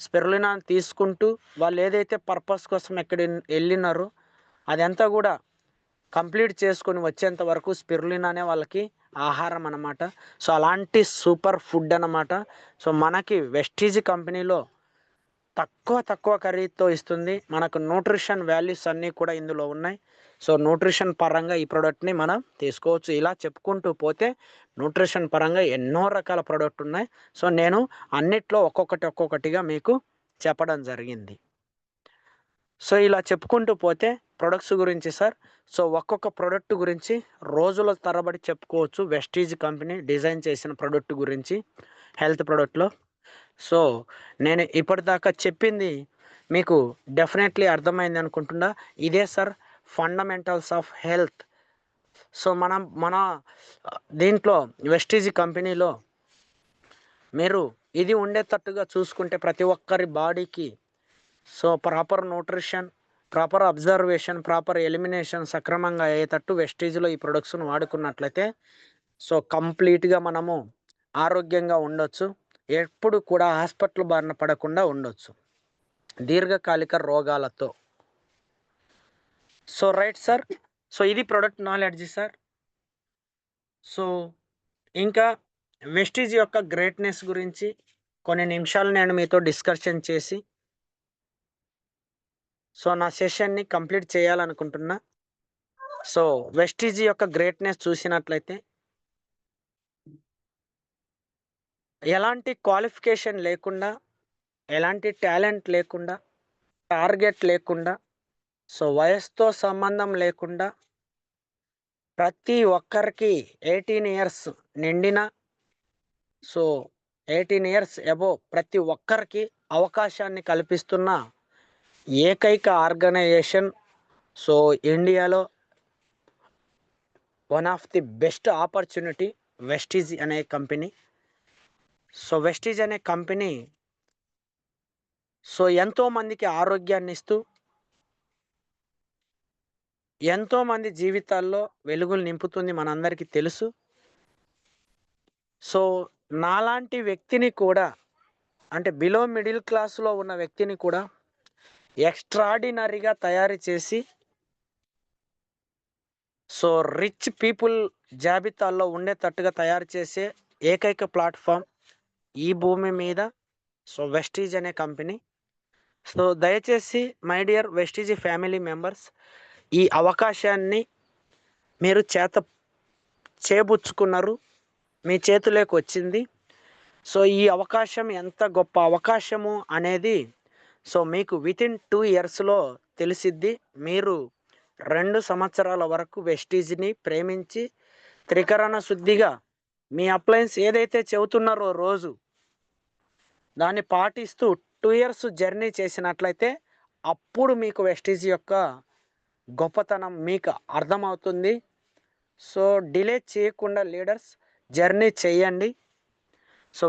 స్పిరులినా తీసుకుంటూ వాళ్ళు ఏదైతే పర్పస్ కోసం ఎక్కడ వెళ్ళినారో అదంతా కూడా కంప్లీట్ చేసుకొని వచ్చేంత వరకు స్పిరులినానే వాళ్ళకి ఆహారం అన్నమాట. సో అలాంటి సూపర్ ఫుడ్ అన్నమాట. సో మనకి వెస్టీజ్ కంపెనీలో తక్కువ ఖరీదుతో ఇస్తుంది. మనకు న్యూట్రిషన్ వాల్యూస్ అన్నీ కూడా ఇందులో ఉన్నాయి. సో న్యూట్రిషన్ పరంగా ఈ ప్రోడక్ట్ని మనం తీసుకోవచ్చు. ఇలా చెప్పుకుంటూ పోతే న్యూట్రిషన్ పరంగా ఎన్నో రకాల ప్రోడక్ట్ ఉన్నాయి. సో నేను అన్నిట్లో ఒక్కొక్కటిగా మీకు చెప్పడం జరిగింది. సో ఇలా చెప్పుకుంటూ పోతే ప్రొడక్ట్స్ గురించి సార్, సో ఒక్కొక్క ప్రోడక్ట్ గురించి రోజుల తరబడి చెప్పుకోవచ్చు. వెస్టీజ్ కంపెనీ డిజైన్ చేసిన ప్రోడక్ట్ గురించి హెల్త్ ప్రోడక్ట్లో. సో నేను ఇప్పటిదాకా చెప్పింది మీకు డెఫినెట్లీ అర్థమైంది అనుకుంటున్నా. ఇదే sir fundamentals of health. So మన దీంట్లో వెస్టీజ్ కంపెనీలో మీరు ఇది ఉండేటట్టుగా చూసుకుంటే ప్రతి ఒక్కరి బాడీకి so proper nutrition, proper observation, proper elimination సక్రమంగా అయ్యేటట్టు వెస్టీజ్లో ఈ ప్రొడక్ట్స్ను వాడుకున్నట్లయితే సో కంప్లీట్గా మనము ఆరోగ్యంగా ఉండొచ్చు. ఎప్పుడు కూడా హాస్పిటల్ బారిన పడకుండా ఉండొచ్చు దీర్ఘకాలిక రోగాలతో. So right sir. సో ఇది ప్రొడక్ట్ నాలెడ్జ్ సార్. సో ఇంకా వెస్టీజ్ యొక్క గ్రేట్నెస్ గురించి కొన్ని నిమిషాలు నేను మీతో డిస్కషన్ చేసి సో నా సెషన్ని కంప్లీట్ చేయాలనుకుంటున్నా. సో వెస్టీజ్ యొక్క గ్రేట్‌నెస్ చూసినట్లయితే ఎలాంటి క్వాలిఫికేషన్ లేకుండా, ఎలాంటి టాలెంట్ లేకుండా, టార్గెట్ లేకుండా, సో వయసుతో సంబంధం లేకుండా ప్రతి ఒక్కరికి 18 ఇయర్స్ నిండిన, సో 18 ఇయర్స్ అబోవ్ ప్రతి ఒక్కరికి అవకాశాన్ని కల్పిస్తున్న ఏకైక ఆర్గనైజేషన్. సో ఇండియాలో one of the best opportunity Vestige అనే కంపెనీ. సో వెస్టీజ్ అనే కంపెనీ సో ఎంతో మందికి ఆరోగ్యాన్ని ఇస్తూ, ఎంతో మంది జీవితాల్లో వెలుగులు నింపుతుంది, మనందరికీ తెలుసు. సో నాలాంటి వ్యక్తిని కూడా, అంటే బిలో మిడిల్ క్లాస్‌లో ఉన్న వ్యక్తిని కూడా ఎక్స్ట్రార్డినరీగా తయారు చేసి, సో రిచ్ పీపుల్ జాబితాల్లో ఉండేటట్టుగా తయారు చేసే ఏకైక ప్లాట్‌ఫామ్ ఈ భూమి మీద సో వెస్టీజ్ అనే కంపెనీ. సో దయచేసి my dear Vestige family members, ఈ అవకాశాన్ని మీరు చేబుచ్చుకున్నారు, మీ చేతిలోకి వచ్చింది. సో ఈ అవకాశం ఎంత గొప్ప అవకాశము అనేది సో మీకు వితిన్ 2 ఇయర్స్‌లో తెలిసిద్ది. మీరు 2 సంవత్సరాల వరకు వెస్టీజ్‌ని ప్రేమించి త్రికరణ శుద్ధిగా మీ అప్లయన్స్ ఏదైతే చెబుతున్నారో రోజు దాన్ని పాటిస్తూ 2 ఇయర్స్ జర్నీ చేసినట్లయితే అప్పుడు మీకు వెస్టీజ్ యొక్క గొప్పతనం మీకు అర్థమవుతుంది. సో డిలే చేయకుండా లీడర్స్ జర్నీ చేయండి. సో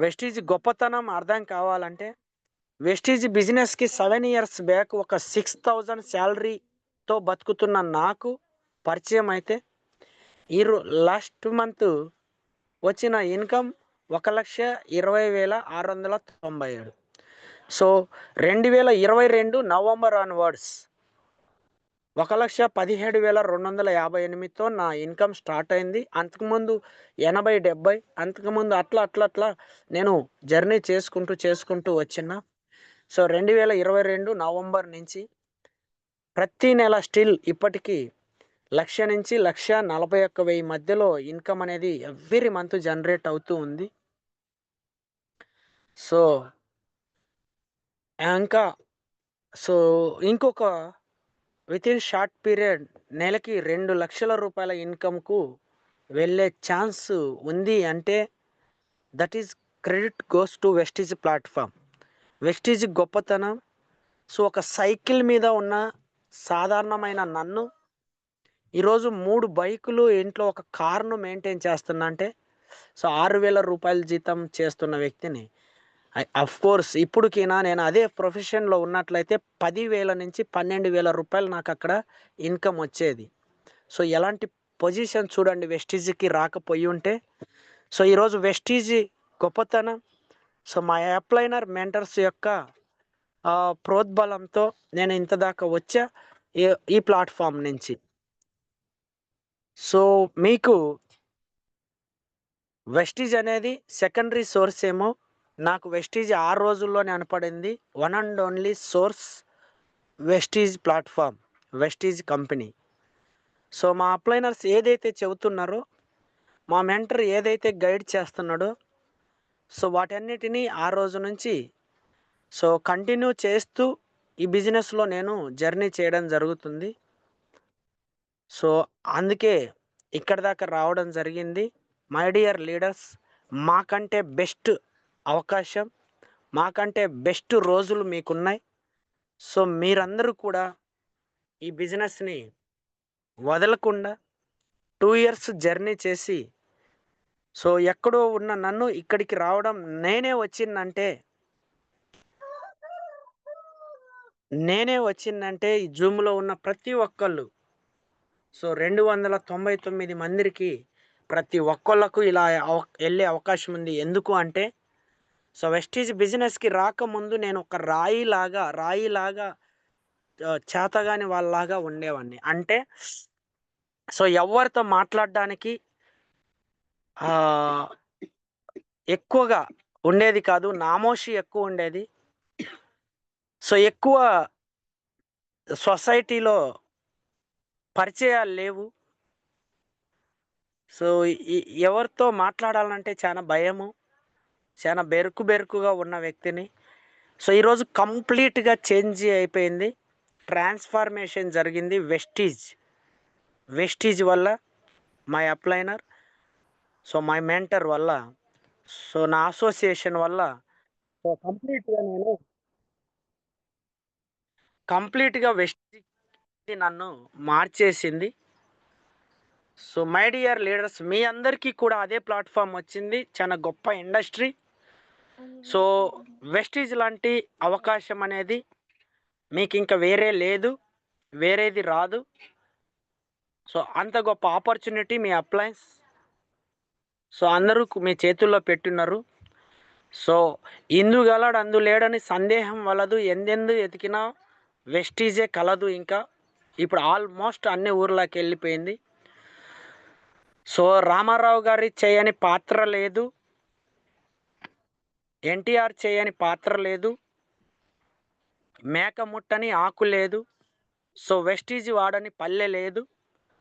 వెస్టీజ్ గొప్పతనం అర్థం కావాలంటే, వెస్టీజ్ బిజినెస్‌కి 7 ఇయర్స్ బ్యాక్ ఒక 6,000 శాలరీతో బతుకుతున్న నాకు పరిచయం అయితే, లాస్ట్ మంత్ వచ్చిన ఇన్కమ్ 1,20,697. సో 2022 నవంబర్ ఆన్వర్డ్స్ 1,17,258తో నా ఇన్కమ్ స్టార్ట్ అయింది. అంతకుముందు 80, 70, అంతకుముందు అట్లా నేను జర్నీ చేసుకుంటూ వచ్చిన. సో 2022 నవంబర్ నుంచి ప్రతి నెల స్టిల్ ఇప్పటికీ 1,00,000 నుంచి 1,41,000 మధ్యలో ఇన్కమ్ అనేది ఎవ్రీ మంత్ జనరేట్ అవుతూ ఉంది. సో ఇంకొక వితిన్ షార్ట్ పీరియడ్ నెలకి 2,00,000 రూపాయల ఇన్కమ్‌కు వెళ్ళే ఛాన్స్ ఉంది అంటే that is credit goes to Vestige platform. Vestige గొప్పతనం. సో ఒక సైకిల్ మీద ఉన్న సాధారణమైన నన్ను ఈరోజు 3 బైకులు, ఇంట్లో ఒక కార్‌ను మెయింటైన్ చేస్తున్నా అంటే సో 6,000 రూపాయల జీతం చేస్తున్న వ్యక్తిని. అఫ్‌కోర్స్ ఇప్పుడుకినా నేను అదే ప్రొఫెషన్‌లో ఉన్నట్లయితే 10,000 నుంచి 12,000 రూపాయలు నాకు అక్కడ ఇన్కమ్ వచ్చేది. సో ఎలాంటి పొజిషన్ చూడండి వెస్టీజ్‌కి రాకపోయి ఉంటే. సో ఈరోజు వెస్టీజ్ గొప్పతనం, సో మా అప్లైనర్ మెంటర్స్ యొక్క ప్రోద్బలంతో నేను ఇంత దాకా వచ్చా ఈ ప్లాట్‌ఫామ్ నుంచి. సో మీకు వెస్టీజ్ అనేది సెకండరీ సోర్స్ ఏమో, నాకు వెస్టీజ్ ఆ రోజుల్లోనే అనపడింది. One and only source Vestige platform, Vestige company. So మా అప్లైనర్స్ ఏదైతే చెబుతున్నారో, మా మెంటర్ ఏదైతే గైడ్ చేస్తున్నాడో, సో వాటన్నిటిని ఆ రోజు నుంచి సో కంటిన్యూ చేస్తూ ఈ బిజినెస్‌లో నేను జర్నీ చేయడం జరుగుతుంది. సో అందుకే ఇక్కడి దాకా రావడం జరిగింది. మై డియర్ లీడర్స్, మాకంటే బెస్ట్ అవకాశం, మాకంటే బెస్ట్ రోజులు మీకున్నాయి. సో మీరందరూ కూడా ఈ బిజినెస్‌ని వదలకుండా 2 ఇయర్స్ జర్నీ చేసి సో ఎక్కడో ఉన్న నన్ను ఇక్కడికి రావడం, నేనే వచ్చిందంటే ఈ జూమ్‌లో ఉన్న ప్రతి ఒక్కళ్ళు సో 299 మందికి ప్రతి ఒక్కళ్ళకు ఇలా వెళ్ళే అవకాశం ఉంది. ఎందుకు అంటే సో వెస్టీజ్ బిజినెస్‌కి రాకముందు నేను ఒక రాయిలాగా చేతగాని వాళ్ళలాగా ఉండేవాడిని. అంటే సో ఎవరితో మాట్లాడడానికి ఎక్కువగా ఉండేది కాదు. నామోషి ఎక్కువ ఉండేది. సో ఎక్కువ సొసైటీలో పరిచయాలు లేవు. సో ఎవరితో మాట్లాడాలంటే చాలా భయము. చాలా బెరుకుగా ఉన్న వ్యక్తిని. సో ఈరోజు కంప్లీట్‌గా చేంజ్ అయిపోయింది. ట్రాన్స్‌ఫర్మేషన్ జరిగింది. వెస్టీజ్ వల్ల, మై అప్లైనర్, సో మై మెంటర్ వల్ల, సో నా అసోసియేషన్ వల్ల, సో కంప్లీట్‌గా వెస్టీజ్ నన్ను మార్చేసింది. సో మై డియర్ లీడర్స్, మీ అందరికీ కూడా అదే ప్లాట్‌ఫార్మ్ వచ్చింది. చాలా గొప్ప ఇండస్ట్రీ. సో వెస్టీజ్ లాంటి అవకాశం అనేది మీకింక వేరే లేదు. వేరేది రాదు. సో అంత గొప్ప ఆపర్చునిటీ మీ అప్లయన్స్. సో అందరూ మీ చేతుల్లో పెట్టున్నారు. సో ఇందు గలడు అందు లేడని సందేహం వలదు. ఎందెందు ఎతికినా వెస్టీజే కలదు ఇంకా. ఇప్పుడు ఆల్మోస్ట్ అన్ని ఊర్లకి వెళ్ళిపోయింది. సో రామారావు గారి చేయని పాత్ర లేదు. ఎన్టీఆర్ చేయని పాత్ర లేదు. మేక ముట్టని ఆకు లేదు. సో వెస్టీజ్ వాడని పల్లె లేదు.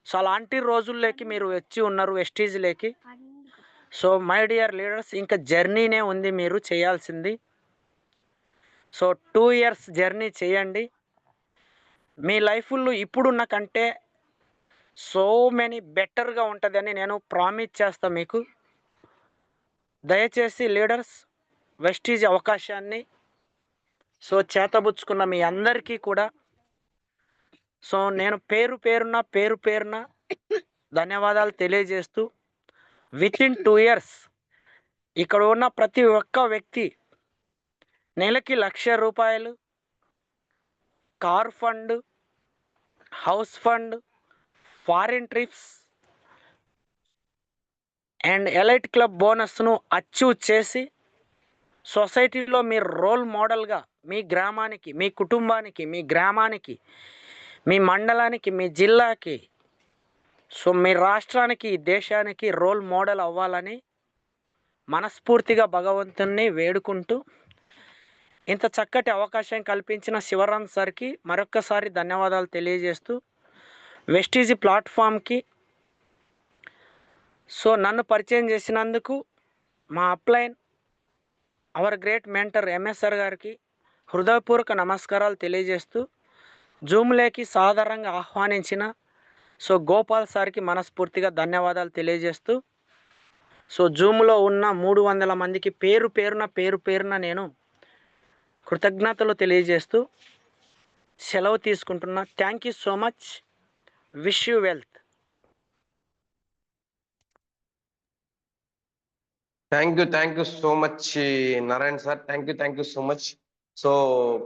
సో అలాంటి రోజుల్లోకి మీరు వచ్చి ఉన్నారు వెస్టీజ్‌లోకి. సో మై డియర్ లీడర్స్, ఇంకా జర్నీనే ఉంది మీరు చేయాల్సింది. సో 2 ఇయర్స్ జర్నీ చేయండి. మీ లైఫ్‌లో ఇప్పుడున్న కంటే సో మెనీ బెటర్‌గా ఉంటదని నేను ప్రామిస్ చేస్తా మీకు. దయచేసి లీడర్స్, వెస్టీజ్ అవకాశాన్ని సో చేతబుచ్చుకున్న మీ అందరికీ కూడా సో నేను పేరు పేరున ధన్యవాదాలు తెలియజేస్తూ, వితిన్ 2 ఇయర్స్ ఇక్కడ ఉన్న ప్రతి ఒక్క వ్యక్తి నెలకి ₹1,00,000 car fund, house fund, foreign trips and elite club బోనస్‌ను అచీవ్ చేసి సొసైటీలో మీరు రోల్ మోడల్‌గా మీ గ్రామానికి, మీ కుటుంబానికి, మీ గ్రామానికి, మీ మండలానికి, మీ జిల్లాకి, సో మీ రాష్ట్రానికి, దేశానికి రోల్ మోడల్ అవ్వాలని మనస్ఫూర్తిగా భగవంతుణ్ణి వేడుకుంటూ, ఇంత చక్కటి అవకాశం కల్పించిన శివరాం సార్‌కి మరొక్కసారి ధన్యవాదాలు తెలియజేస్తూ, వెస్టీజ్ ప్లాట్‌ఫామ్‌కి సో నన్ను పరిచయం చేసినందుకు మా upline, hour great mentor MSR గారికి హృదయపూర్వక నమస్కారాలు తెలియజేస్తూ, జూమ్‌లోకి సాదరంగా ఆహ్వానించిన సో గోపాల్ సార్‌కి మనస్ఫూర్తిగా ధన్యవాదాలు తెలియజేస్తూ, సో జూమ్‌లో ఉన్న 300 మందికి పేరు పేరున నేను కృతజ్ఞతలు తెలియజేస్తూ సెలవు తీసుకుంటున్నా. Thank you so much. Wish you wealth. Thank you so much Narayana sir. Thank you so much. So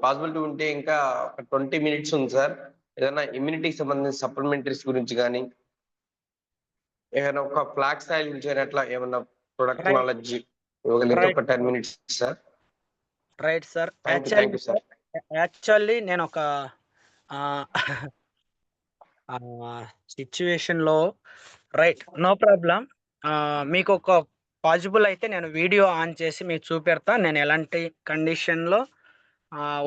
possibility ఉంటే ఇంకా ఒక 20 మినిట్స్ ఉంది సార్. ఏదైనా ఇమ్యూనిటీకి సంబంధించిన సప్లిమెంటరీస్ గురించి కానీ, ఏదైనా ఒక ఫ్లాక్స్ ఆయిల్ గురించి కానీ అట్లా ఏమన్నా ప్రొడక్ట్ నాలెడ్జ్ ఇవ్వగలిగితే ఒక 10 minutes sir. Right sir. Thank you sir. Actually నేను ఒక సిచ్యువేషన్‌లో రైట్, నో ప్రాబ్లమ్. మీకు ఒక పాసిబుల్ అయితే నేను వీడియో ఆన్ చేసి మీకు చూపెడతా. నేను ఎలాంటి కండిషన్‌లో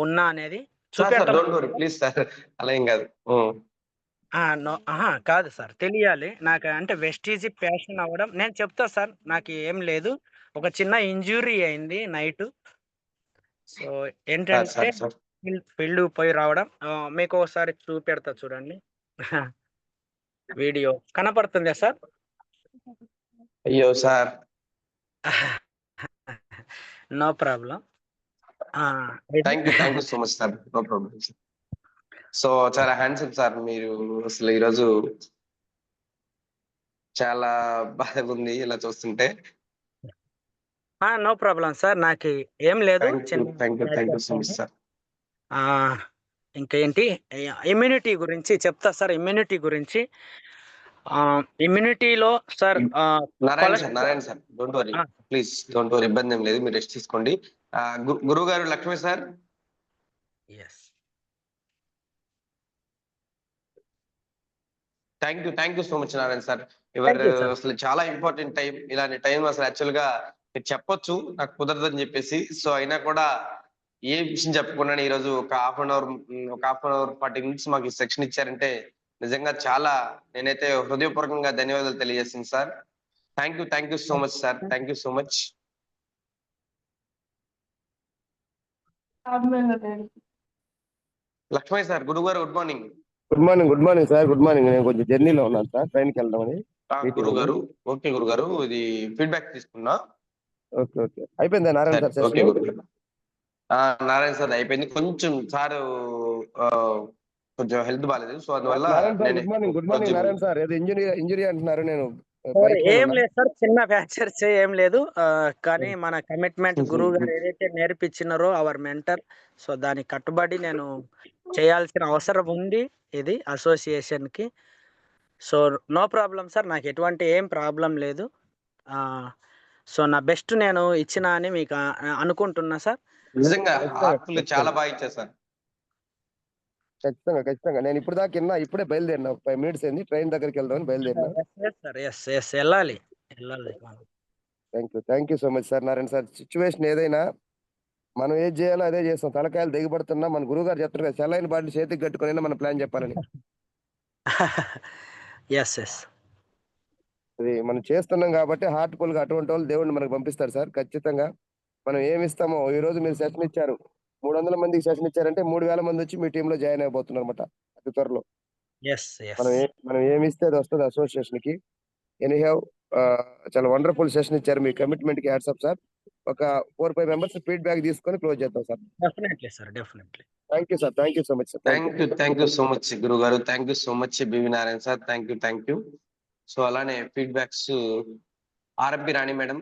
ఉన్నా అనేది సార్ చూపెడతా. Don't worry please sir. అలా ఏం కాదు. కాదు సార్, తెలియాలి. నాకు అంటే వెస్టీజ్ ప్యాషన్ అవ్వడం నేను చెప్తా సార్. నాకు ఏం లేదు. ఒక చిన్న ఇంజ్యూరీ అయింది నైటు. సో ఏంటంటే సార్ ఫీల్డ్‌కి పోయి రావడం. మీకు ఒకసారి చూపెడతా చూడండి. వీడియో కనపడుతుందా సార్? అయ్యో sir. No problem. Thank you so much sir. No problem. So చాలా హ్యాండ్సమ్ సార్. మీరు అసలు ఈరోజు చాలా బాధగా ఉంది ఇలా చూస్తుంటే. No problem sir. నాకు ఏం లేదు. Thank you so much sir. ఇంకేంటి ఇమ్యూనిటీ గురించి చెప్తా సార్. ఇమ్యూనిటీ గురించి ఇమ్యూనిటీలో sir Narayana sir don't worry please. Don't worry, ఇబ్బంది ఏం లేదు. మీరు రెస్ట్ తీసుకోండి. గురువు గారు Lakshmi sir. Thank you so much Narayana sir. అసలు చాలా ఇంపార్టెంట్ టైం. ఇలాంటి టైం అసలు యాక్చువల్ గా మీరు చెప్పొచ్చు, నాకు కుదరదని చెప్పేసి. సో అయినా కూడా ఏ విషయం చెప్పకుండా ఈ రోజు ఒక హాఫ్ అన్ అవర్ 40 మినిట్స్ మాకు ఈ సెక్షన్ ఇచ్చారంటే నిజంగా చాలా నేనైతే హృదయపూర్వకంగా ధన్యవాదాలు తెలియజేస్తాను sir. Thank you so much sir. Thank you so much. Lakshmaiah sir, గురుగారు good morning. Good morning sir. Good morning. నేను కొంచెం జర్నీలో ఉన్నాను సార్, ట్రైన్కి వెళ్దామని. గురుగారు ఓకే గురుగారు, ఇది ఫీడ్బ్యాక్ తీసుకున్నా. ఓకే అయిపోయిందా నారాయణ సార్ ఓకే సెషన్? గురుగారు. నారాయణ సార్ అయిపోయింది. కొంచెం సార్ కొంచెం హెల్త్ బాగాలేదు, సో అందువల్ల గుడ్ మార్నింగ్ నారాయణ సార్. ఏదో ఇంజురీ అంటున్నారు. నేను ఏం లేదు సార్, చిన్న ఫ్రాక్చర్స్ ఏం లేదు. కానీ మన కమిట్మెంట్ గురువు గారు ఏదైతే నేర్పించినారో అవర్ మెంటర్, సో దానికి కట్టుబడి నేను చేయాల్సిన అవసరం ఉంది ఇది అసోసియేషన్ కి. సో నో ప్రాబ్లం సార్, నాకు ఎటువంటి ఏం ప్రాబ్లం లేదు. సో నా బెస్ట్ నేను ఇచ్చిన అని మీకు అనుకుంటున్నా సార్. నిజంగా చాలా బాగా ఇచ్చారు సార్. ఖచ్చితంగా నేను ఇప్పుడు దాకా ఇప్పుడే బయలుదేరినా. 5 మినిట్స్ అయింది, ట్రైన్ దగ్గరికి వెళ్దామని బయలుదేరినా. వెళ్ళాలి. Thank you so much sir. Narayana sir, situation ఏదైనా మనం ఏది చేయాలో అదే చేస్తాం. తలకాయలు దిగబడుతున్నా మన గురువు గారు చెప్తారు కదా, సెలైన్ బాటిల్ చేతికి కట్టుకుని మన ప్లాన్ చెప్పాలని. అది మనం చేస్తున్నాం కాబట్టి హార్ట్ఫుల్ గా అటువంటి వాళ్ళు దేవుడిని మనకు పంపిస్తారు సార్. ఖచ్చితంగా మనం ఏమి ఇస్తామో, ఈ రోజు మీరు సెషన్ ఇచ్చారు, 300 మందికి సెషన్ ఇచ్చారంటే 3000 మంది వచ్చి మీ టీంలో జాయిన్ అయిపోతున్నారు అనమాట అతి త్వరలో. మనం ఏమి ఇస్తే అది వస్తుంది అసోసియేషన్ కి. ఎనీహౌ చాలా వండర్ఫుల్ సెషన్ ఇచ్చారు. మీ కమిట్మెంట్ కి హ్యాట్స్ ఆఫ్ సార్. ఒక 4-5 మెంబర్స్ ఫీడ్బ్యాక్ తీసుకొని క్లోజ్ చేద్దాం sir. Definitely. Thank you sir. Thank you so much sir. Thank you so much గురువు గారు. Thank you so much BV Narayana sir. Thank you. So అలానే feedbacks RMP Rani madam.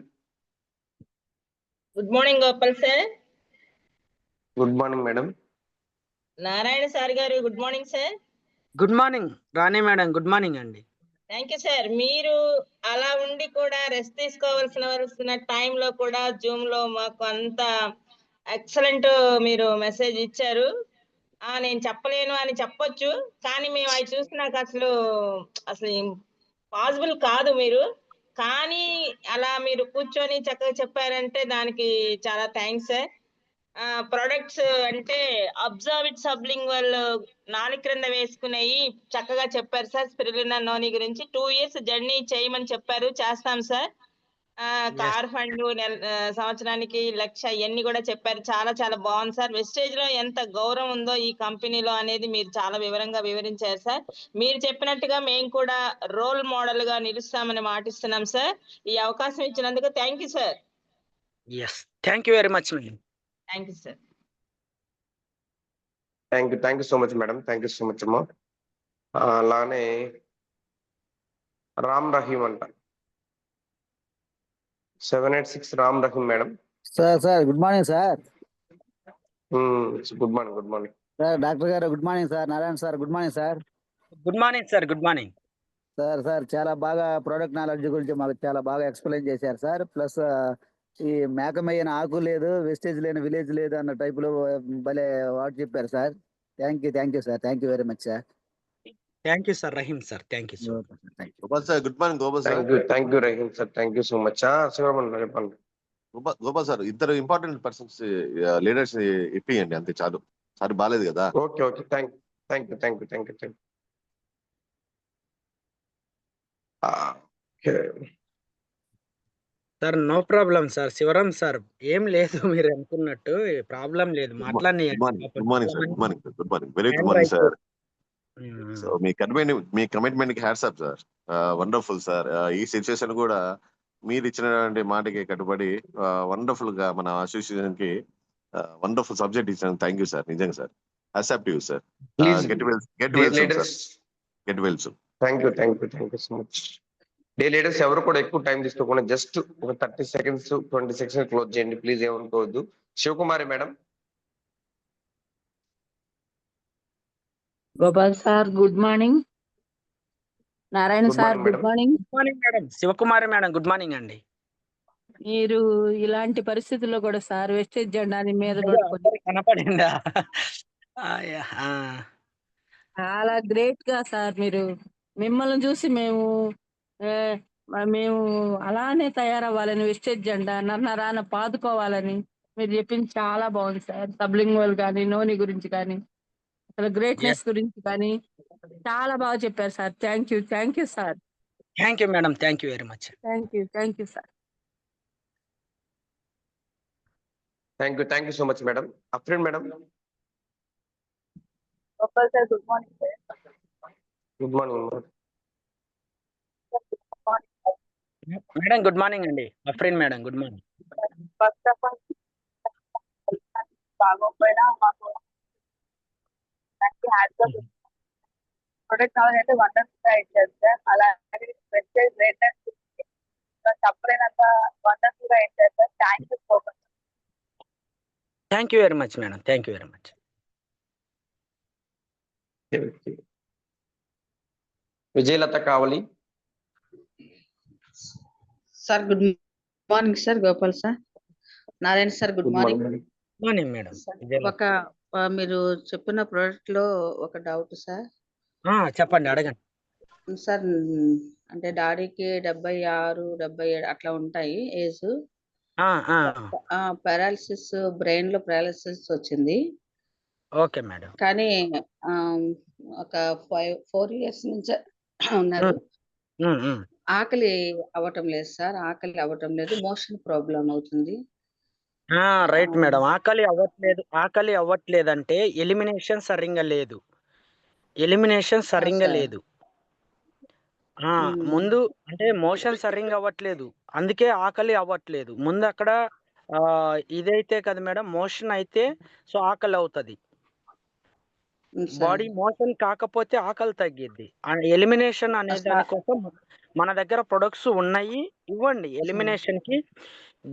Good morning Gopal sir. Good morning madam. Narayana sir గారు good morning sir. Good morning Rani madam. Good morning అండి. Thank you sir. మీరు అలా ఉండి కూడా రెస్ట్ తీసుకోవాల్సిన టైంలో కూడా జూమ్ లో మాకు అంత ఎక్సలెంట్ మీరు మెసేజ్ ఇచ్చారు. నేను చెప్పలేను అని చెప్పొచ్చు, కానీ మేము అవి చూసి నాకు అసలు పాసిబుల్ కాదు మీరు. కానీ అలా మీరు కూర్చొని చక్కగా చెప్పారంటే దానికి చాలా థ్యాంక్స్ సార్. ప్రొడక్ట్స్ అంటే అబ్జర్విట్ సబ్లింగ్వల్ నాలుగు క్రింద వేసుకునేవి చక్కగా చెప్పారు సార్. స్పిరులినా నోని గురించి 2 years జర్నీ చేయమని చెప్పారు, చేస్తాం సార్. కార్ ఫండ్ సంవత్సరానికి 1,00,000 ఇవన్నీ కూడా చెప్పారు. చాలా చాలా బాగుంది సార్. వెస్టేజ్ లో ఎంత గౌరవం ఉందో ఈ కంపెనీలో అనేది మీరు చాలా వివరంగా వివరించారు సార్. మీరు చెప్పినట్టుగా మేము కూడా రోల్ మోడల్ గా నిలుస్తామని మాటిస్తున్నాం సార్. ఈ అవకాశం ఇచ్చినందుకు thank you sir. Thank you very much madam. Thank you sir. Thank you so much madam. Thank you so much అమ్మా. అలానే రామ్ రహీం అంట 786 Ram Rahim madam. Sir good morning sir. Good morning sir. Doctor గారు good morning sir. Narayana sir good morning sir. Good morning sir. Good morning sir. చాలా బాగా ప్రోడక్ట్ నాలెడ్జ్ గురించి మాకు చాలా బాగా ఎక్స్ప్లెయిన్ చేశారు సార్. ప్లస్ ఈ మేకమయ్యన ఆకు లేదు, వెస్టేజ్ లేని విలేజ్ లేదు అన్న టైపులో భలే వాడు చెప్పారు sir. Thank you sir. Thank you very much sir. Thank you sir Rahim sir. Thank you sir. Gopal sir good morning. Gopal sir thank you Rahim sir. Thank you so much. చెప్పండి గోపాల్ సార్. ఇద్దరు ఇంపార్టెంట్ పర్సన్స్ లీడర్స్ ఇప్పియండి, అంతే చాలు. సార్ బాగాలేదు కదా. Okay thank you. Sir no problem sir. Sivaram sir ఏం లేదు, మీరు అనుకున్నట్టు ప్రాబ్లం లేదు, మాట్లాడి. Good morning sir. Very good morning sir. So మీ కమిట్మెంట్ కి hats off sir. Wonderful sir. ఈ సిచ్యువేషన్ కూడా మీరు ఇచ్చినటువంటి మాటకి కట్టుబడి వండర్ఫుల్ గా మన అసోసియేషన్ కి వండర్ఫుల్ సబ్జెక్ట్ ఇచ్చాను. Thank you sir. నిజంగా సార్. Accept you sir. Get well sir. Thank you so much. The leaders ఎవరు కూడా ఎక్కువ టైం తీసుకోకుండా జస్ట్ ఒక 30 seconds 20 seconds క్లోజ్ చేయండి ప్లీజ్, ఏమనుకోవద్దు. Sivakumari madam. Gopal sir good morning. Narayana sir good morning. Good morning madam. Sivakumari madam good morning అండి. మీరు ఇలాంటి పరిస్థితుల్లో కూడా సార్ వెస్టేజ్ జెండాని మీద కనపడిందా? చాలా గ్రేట్ గా సార్. మీరు మిమ్మల్ని చూసి మేము అలానే తయారవ్వాలని, వెస్టేజ్ జెండా నన్నరాన పాదుకోవాలని మీరు చెప్పింది చాలా బాగుంది సార్. సబ్లింగ్వల్ కానీ, నోని గురించి కానీ, అసలు గ్రేట్‌నెస్ గురించి కానీ చాలా బాగా చెప్పారు sir. Thank you sir. Thank you madam. Thank you very much. Thank you sir. Thank you so much madam. Afreen madam. Gopal sir good morning sir. Good morning madam. Madam good morning అండి. Afreen madam good morning. First of all బాగోపోయినా మాకు ప్రొడక్ట్ నాలెడ్జ్ అయితే వండర్ఫుల్ గా ఇచ్చారు సార్. అలాగే వెబ్సైట్ రేటెడ్ చెప్పలేనంత వండర్ఫుల్ గా ఇచ్చారు sir. Thank you so much. Thank you very much madam. Thank you very much. Vijayalatha Kavali. Sir good morning sir. Gopal sir, Narayana sir good morning. Morning madam. ఒక మీరు చెప్పిన ప్రోడక్ట్ లో ఒక డౌట్ సార్. చెప్పండి, అడగండి సార్. అంటే డాడీకి 76, 77 అట్లా ఉంటాయి ఏజ్. పారాలిసిస్, బ్రెయిన్ లో పారాలిసిస్ వచ్చింది. Okay madam. కానీ ఒక 4 years నుంచి ఉన్నారు. ఆకలి అవ్వటం లేదు సార్. ఆకలి అవ్వటం లేదు. మోషన్ ప్రాబ్లం అవుతుంది. Right madam. ఆకలి అవ్వట్లేదంటే ఎలిమినేషన్ సరిగ్గా లేదు. ముందు అంటే మోషన్ సరిగ్గా అవ్వట్లేదు, అందుకే ఆకలి అవ్వట్లేదు. ముందు అక్కడ ఇదైతే కదా మేడం, మోషన్ అయితే సో ఆకలి అవుతుంది. బాడీ మోషన్ కాకపోతే ఆకలి తగ్గిద్ది. ఎలిమినేషన్ అనే దానికోసం మన దగ్గర ప్రొడక్ట్స్ ఉన్నాయి, ఇవ్వండి. ఎలిమినేషన్ కి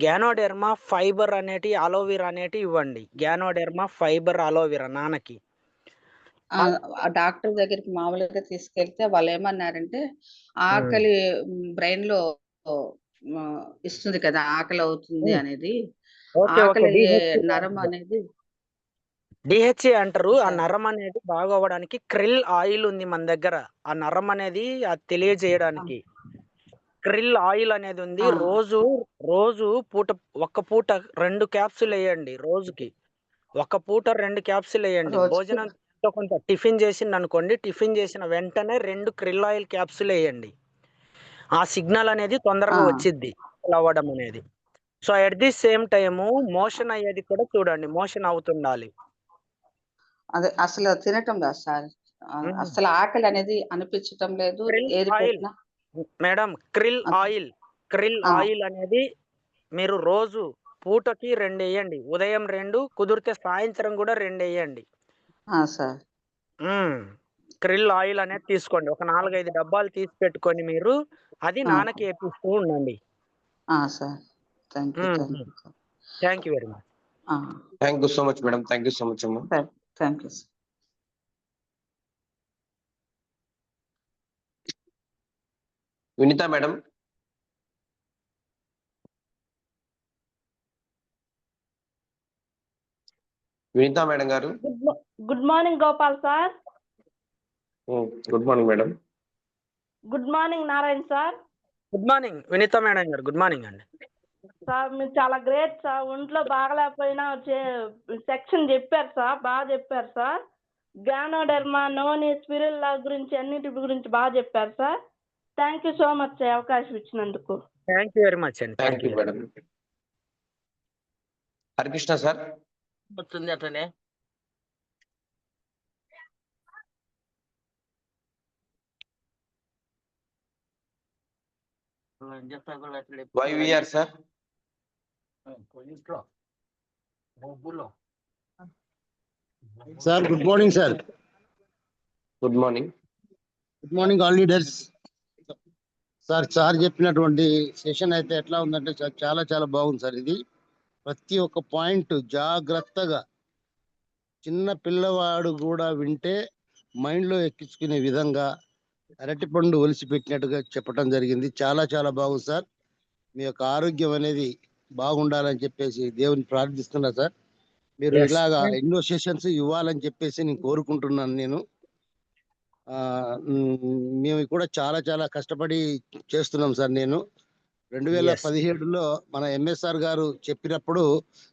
గ్యానోడెర్మా ఫైబర్ అనేటి, అలోవెరా అనేటి ఇవ్వండి. గ్యానోడెర్మా ఫైబర్, అలోవెరా నాన్నకి. డాక్టర్ దగ్గరికి మామూలుగా తీసుకెళ్తే వాళ్ళు ఏమన్నారంటే ఆకలి బ్రెయిన్ లో ఇస్తుంది కదా, ఆకలి అవుతుంది అనేది. ఆకలి నరం అనేది డిహెచ్ఏ అంటారు. ఆ నరం అనేది బాగా అవ్వడానికి క్రిల్ ఆయిల్ ఉంది మన దగ్గర. ఆ నరం అనేది అది తెలియజేయడానికి క్రిల్ ఆయిల్ అనేది ఉంది. రోజు ఒక్క పూట 2 క్యాప్సూల్ వేయండి. రోజుకి ఒక పూట 2 క్యాప్సూల్ వేయండి. భోజనం కొంత టిఫిన్ చేసింది అనుకోండి, టిఫిన్ చేసిన వెంటనే 2 క్రిల్ ఆయిల్ క్యాప్సూల్ వేయండి. ఆ సిగ్నల్ అనేది తొందరగా వచ్చిద్ది అవ్వడం అనేది. So at the same time motion అయ్యేది కూడా చూడండి, మోషన్ అవుతుండాలి. అదే అసలు తినటం లేదు సార్. అసలు ఆకలి అనేది అనిపించటం లేదు. మేడం క్రిల్ ఆయిల్ అనేది మీరు రోజు పూటకి 2 వేయండి. ఉదయం 2, కుదిరితే సాయంత్రం కూడా 2 వేయండి. సార్ క్రిల్ ఆయిల్ అనేది తీసుకోండి. ఒక 4-5 డబ్బాలు తీసి పెట్టుకొని మీరు అది నాన్నకి వేపిస్తూ ఉండండి. Sir thank you very much. Thank you so much madam. Thank you so much అమ్మా. Thank you sir. Vinitha madam. Vinitha madam గారు. Good morning Gopal sir. Good morning madam. Good morning Narayana sir. Good morning Vinitha madam గారు. గుడ్ మార్నింగ్ అండి. సార్ మీరు చాలా గ్రేట్ సార్. ఒంట్లో బాగలేకపోయినా సెక్షన్ చెప్పారు సార్, బాగా చెప్పారు సార్. గ్యానోడెర్మా, నోని, స్పిరుల్లా గురించి అన్నిటి గురించి బాగా చెప్పారు sir. Thank you so much అవకాశం ఇచ్చినందుకు. థ్యాంక్ యూ వెరీ మచ్ అండి. Thank you madam. Harikrishna sir. వస్తుంది అట్లనే. YVR sir. Sir good morning sir. Good morning. Good morning all leaders. Sir చెప్పినటువంటి సెషన్ అయితే ఎట్లా ఉందంటే చాలా చాలా బాగుంది సార్. ఇది ప్రతి ఒక్క పాయింట్ జాగ్రత్తగా చిన్న పిల్లవాడు కూడా వింటే మైండ్లో ఎక్కించుకునే విధంగా అరటిపండు ఒలిసి పెట్టినట్టుగా చెప్పడం జరిగింది. చాలా చాలా బాగుంది సార్. మీ యొక్క ఆరోగ్యం అనేది బాగుండాలని చెప్పేసి దేవుని ప్రార్థిస్తున్నా సార్. మీరు ఇలాగా ఎన్నో సెషన్స్ ఇవ్వాలని చెప్పేసి నేను కోరుకుంటున్నాను. మేము కూడా చాలా చాలా కష్టపడి చేస్తున్నాం సార్. 2017లో మన ఎంఎస్ఆర్ గారు చెప్పినప్పుడు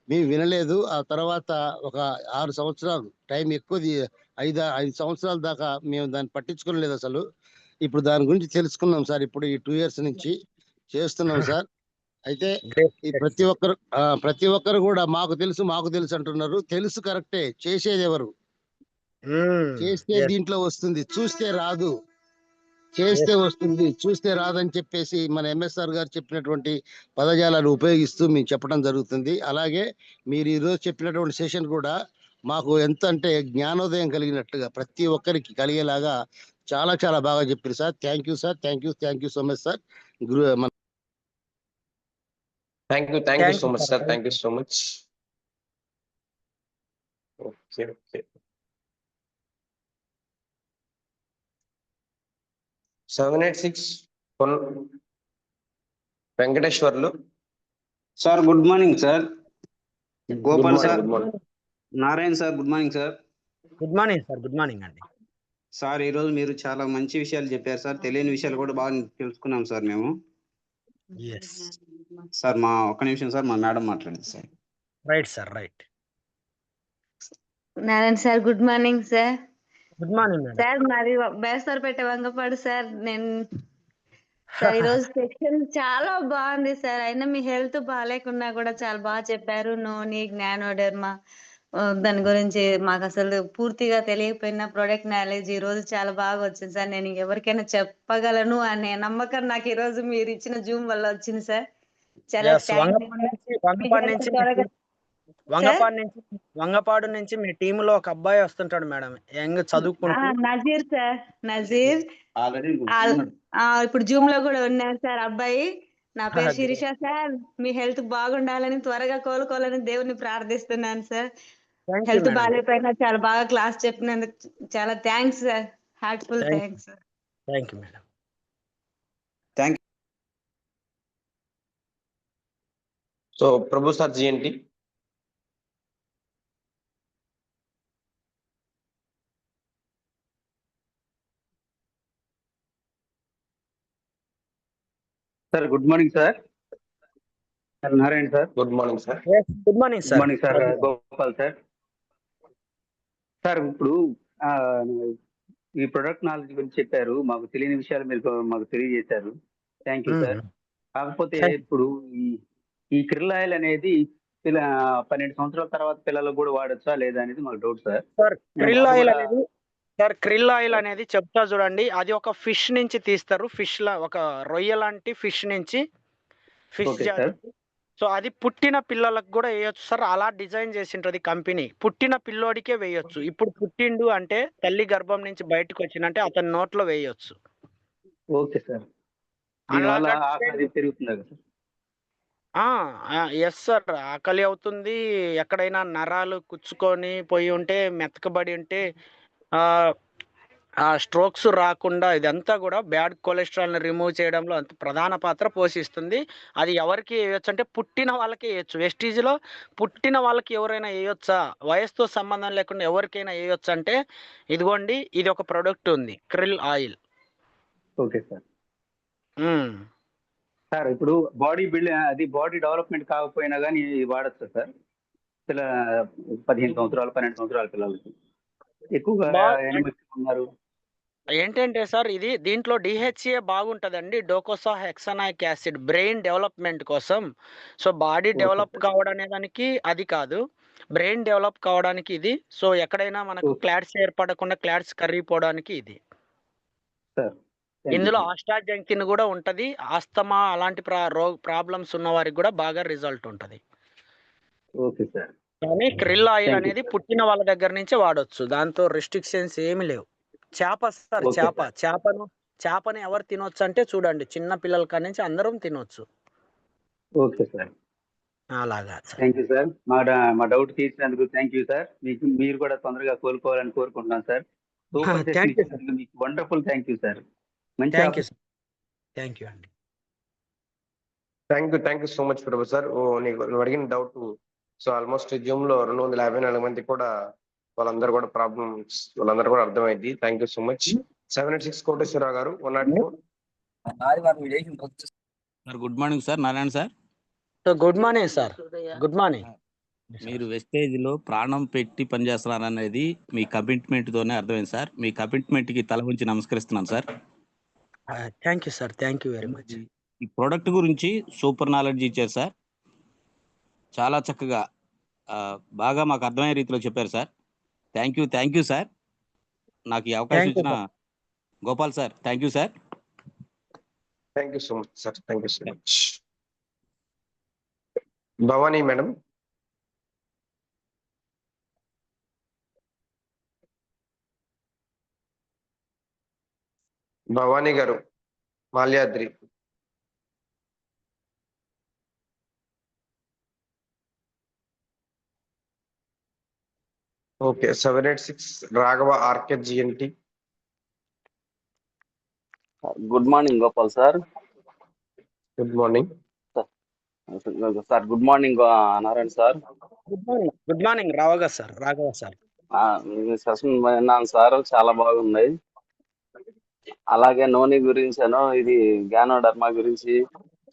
మేము వినలేదు. ఆ తర్వాత ఒక 6 సంవత్సరాలు టైం ఎక్కువ 5 సంవత్సరాల దాకా మేము దాన్ని పట్టించుకోలేదు అసలు. ఇప్పుడు దాని గురించి తెలుసుకున్నాం సార్. ఇప్పుడు ఈ 2 ఇయర్స్ నుంచి చేస్తున్నాం సార్. అయితే ఈ ప్రతి ఒక్కరు కూడా మాకు తెలుసు అంటున్నారు. తెలుసు కరెక్టే, చేసేది ఎవరు? చేస్తే దీంట్లో వస్తుంది, చూస్తే రాదు. చేస్తే వస్తుంది, చూస్తే రాదని చెప్పేసి మన ఎంఎస్ఆర్ గారు చెప్పినటువంటి పదజాలాలు ఉపయోగిస్తూ మేము చెప్పడం జరుగుతుంది. అలాగే మీరు ఈరోజు చెప్పినటువంటి సెషన్ కూడా మాకు ఎంత అంటే జ్ఞానోదయం కలిగినట్టుగా ప్రతి ఒక్కరికి కలిగేలాగా చాలా చాలా బాగా చెప్పారు sir. Thank you sir. Thank you so much sir. Thank you so much sir. Thank you so much. Okay. 786 Venkateswarlu sir. Good morning sir. Gopal sir. Good morning. Narayana sir. Good morning sir. Good morning sir. Good morning అండి. సార్ ఈరోజు మీరు చాలా మంచి విషయాలు చెప్పారు సార్. తెలియని విషయాలు కూడా బాగా తెలుసుకున్నాం సార్ మేము. సార్ ఒక్క నిమిషం సార్, మా మేడం మాట్లాడింది sir. Right sir. Right. Narayana sir. Good morning sir. Good morning sir. మాది బేస్తవారపేట వంగపాడు సార్. నేను సార్ ఈరోజు సెక్షన్ చాలా బాగుంది సార్. అయినా మీ హెల్త్ బాగాలేకున్నా కూడా చాలా బాగా చెప్పారు. నోని, జ్ఞానోడర్మా దాని గురించి మాకు అసలు పూర్తిగా తెలియకపోయినా ప్రొడక్ట్ నాలెడ్జ్ ఈ రోజు చాలా బాగా వచ్చింది సార్. నేను ఎవరికైనా చెప్పగలను అనే నమ్మకం నాకు ఈ రోజు మీరు ఇచ్చిన జూమ్ వల్ల వచ్చింది సార్. చాలా వంగపాడు నుంచి మీ టీమ్ లో ఒక అబ్బాయి వస్తుంటాడు మేడం, యంగ్ చదువుకుంటూ. నజీర్ సార్. నజీర్ ఇప్పుడు జూమ్ లో కూడా ఉన్నారు సార్ అబ్బాయి. నా పేరు శిరీష సార్. మీ హెల్త్ బాగుండాలని, త్వరగా కోలుకోవాలని దేవుని ప్రార్థిస్తున్నాను సార్. హెల్త్ బాగాలేకపోయినా చాలా బాగా క్లాస్ చెప్పినందుకు చాలా thanks sir. Heartful thanks sir. Thank you madam. So Prabhu sir GNT. Sir good morning sir. Sir Narayana sir. Good morning sir. Good morning sir. Good morning sir. Gopal sir. Sir ఇప్పుడు ఈ ప్రొడక్ట్ నాలెడ్జ్ గురించి చెప్పారు. మాకు తెలియని విషయాలు మీరు మాకు తెలియజేశారు. Thank you sir. కాకపోతే ఇప్పుడు ఈ క్రిల్ ఆయిల్ అనేది 12 సంవత్సరాల తర్వాత పిల్లలకు కూడా వాడచ్చా లేదా అనేది మాకు డౌట్ సార్. క్రిల్ ఆయిల్ అనేది చెప్తా చూడండి. అది ఒక ఫిష్ నుంచి తీస్తారు. ఫిష్ ఒక రొయ్య లాంటి ఫిష్ నుంచి సో అది పుట్టిన పిల్లలకు కూడా వేయొచ్చు సార్. అలా డిజైన్ చేసింటది కంపెనీ. పుట్టిన పిల్లోడికే వేయొచ్చు. ఇప్పుడు పుట్టిండు అంటే తల్లి గర్భం నుంచి బయటకు వచ్చిందంటే అతని నోట్లో వేయొచ్చు. Okay sir. Yes sir. ఆకలి అవుతుంది. ఎక్కడైనా నరాలు కుచ్చుకొని పోయి ఉంటే, మెతకబడి ఉంటే స్ట్రోక్స్ రాకుండా ఇదంతా కూడా బ్యాడ్ కొలెస్ట్రాల్ని రిమూవ్ చేయడంలో అంత ప్రధాన పాత్ర పోషిస్తుంది. అది ఎవరికి వేయొచ్చు అంటే పుట్టిన వాళ్ళకి వేయొచ్చు. వెస్టీజ్లో పుట్టిన వాళ్ళకి ఎవరైనా వేయొచ్చా, వయసుతో సంబంధం లేకుండా ఎవరికైనా వేయొచ్చు అంటే ఇదిగోండి, ఇది ఒక ప్రొడక్ట్ ఉంది, krill oil. Okay sir. Sir ఇప్పుడు బాడీ డెవలప్మెంట్ కాకపోయినా కానీ వాడచ్చు సార్. 15 సంవత్సరాలు 12 సంవత్సరాల పిల్లలకి ఎక్కువగా ఉన్నారు ఏంటంటే సార్, ఇది దీంట్లో డిహెచ్ఏ బాగుంటుందండి. డోకోసా హెక్సనాయిక్ యాసిడ్ బ్రెయిన్ డెవలప్మెంట్ కోసం. సో బాడీ డెవలప్ కావడం దానికి అది కాదు, బ్రెయిన్ డెవలప్ కావడానికి ఇది. సో ఎక్కడైనా మనకు క్లాట్స్ ఏర్పడకుండా క్లాట్స్ కరిగిపోవడానికి ఇది. ఇందులో ఆస్టాజెంకిన్ కూడా ఉంటది. ఆస్తమా అలాంటి ప్రాబ్లమ్స్ ఉన్న వారికి కూడా బాగా రిజల్ట్ ఉంటది. Okay sir. కానీ క్రిల్ ఆయిల్ అనేది పుట్టిన వాళ్ళ దగ్గర నుంచే వాడొచ్చు. దాంతో రెస్ట్రిక్షన్స్ ఏమి లేవు. చేప సార్, చేపని ఎవరు తినొచ్చు అంటే చూడండి, చిన్న పిల్లల కాడి నుంచి అందరం తినొచ్చు. Okay sir. అలాగా. Thank you sir. మా డౌట్ తీసినందుకు థ్యాంక్ యూ సార్. మీరు కూడా తొందరగా కోలుకోవాలని కోరుకుంటున్నాను సార్. మీకు wonderful. Thank you sir. Thank you sir. Thank you అండి. Thank you so much Prabhu sir. నువ్వు అడిగిన డౌట్ సో ఆల్మోస్ట్ జూమ్ లో 254 మంది కూడా వాళ్ళందరూ కూడా ప్రాబ్లమ్స్ వాళ్ళందరూ కూడా అర్థమైంది. Thank you so much. 786 Koteswararao గారు 104. Sir good morning sir, Narayana sir. So good morning sir, good morning. మీరు వెస్టేజ్లో ప్రాణం పెట్టి పనిచేస్తున్నారనేది మీ కమిట్మెంట్తోనే అర్థమైంది సార్. మీ కమిట్మెంట్కి తల ఉంచి నమస్కరిస్తున్నాను sir. Thank you sir, thank you very much. ఈ ప్రోడక్ట్ గురించి సూపర్ నాలెడ్జ్ ఇచ్చారు సార్. చాలా చక్కగా బాగా మాకు అర్థమయ్యే రీతిలో చెప్పారు సార్. Thank you sir. నాకు ఈ అవకాశం ఇచ్చిన Gopal sir, thank you sir. Thank you so much sir, thank you so much. Bhavani madam. Bhavani గారు, Malyadri. Okay, 786 Raghava RK GNT. Good morning Gopal sir. Good morning sir. Good morning Narayana sir. Good morning Raghava sir. Session విన్నాను సార్, చాలా బాగుంది. అలాగే నోని గురించాను, ఇది గ్యానోడర్మా గురించి,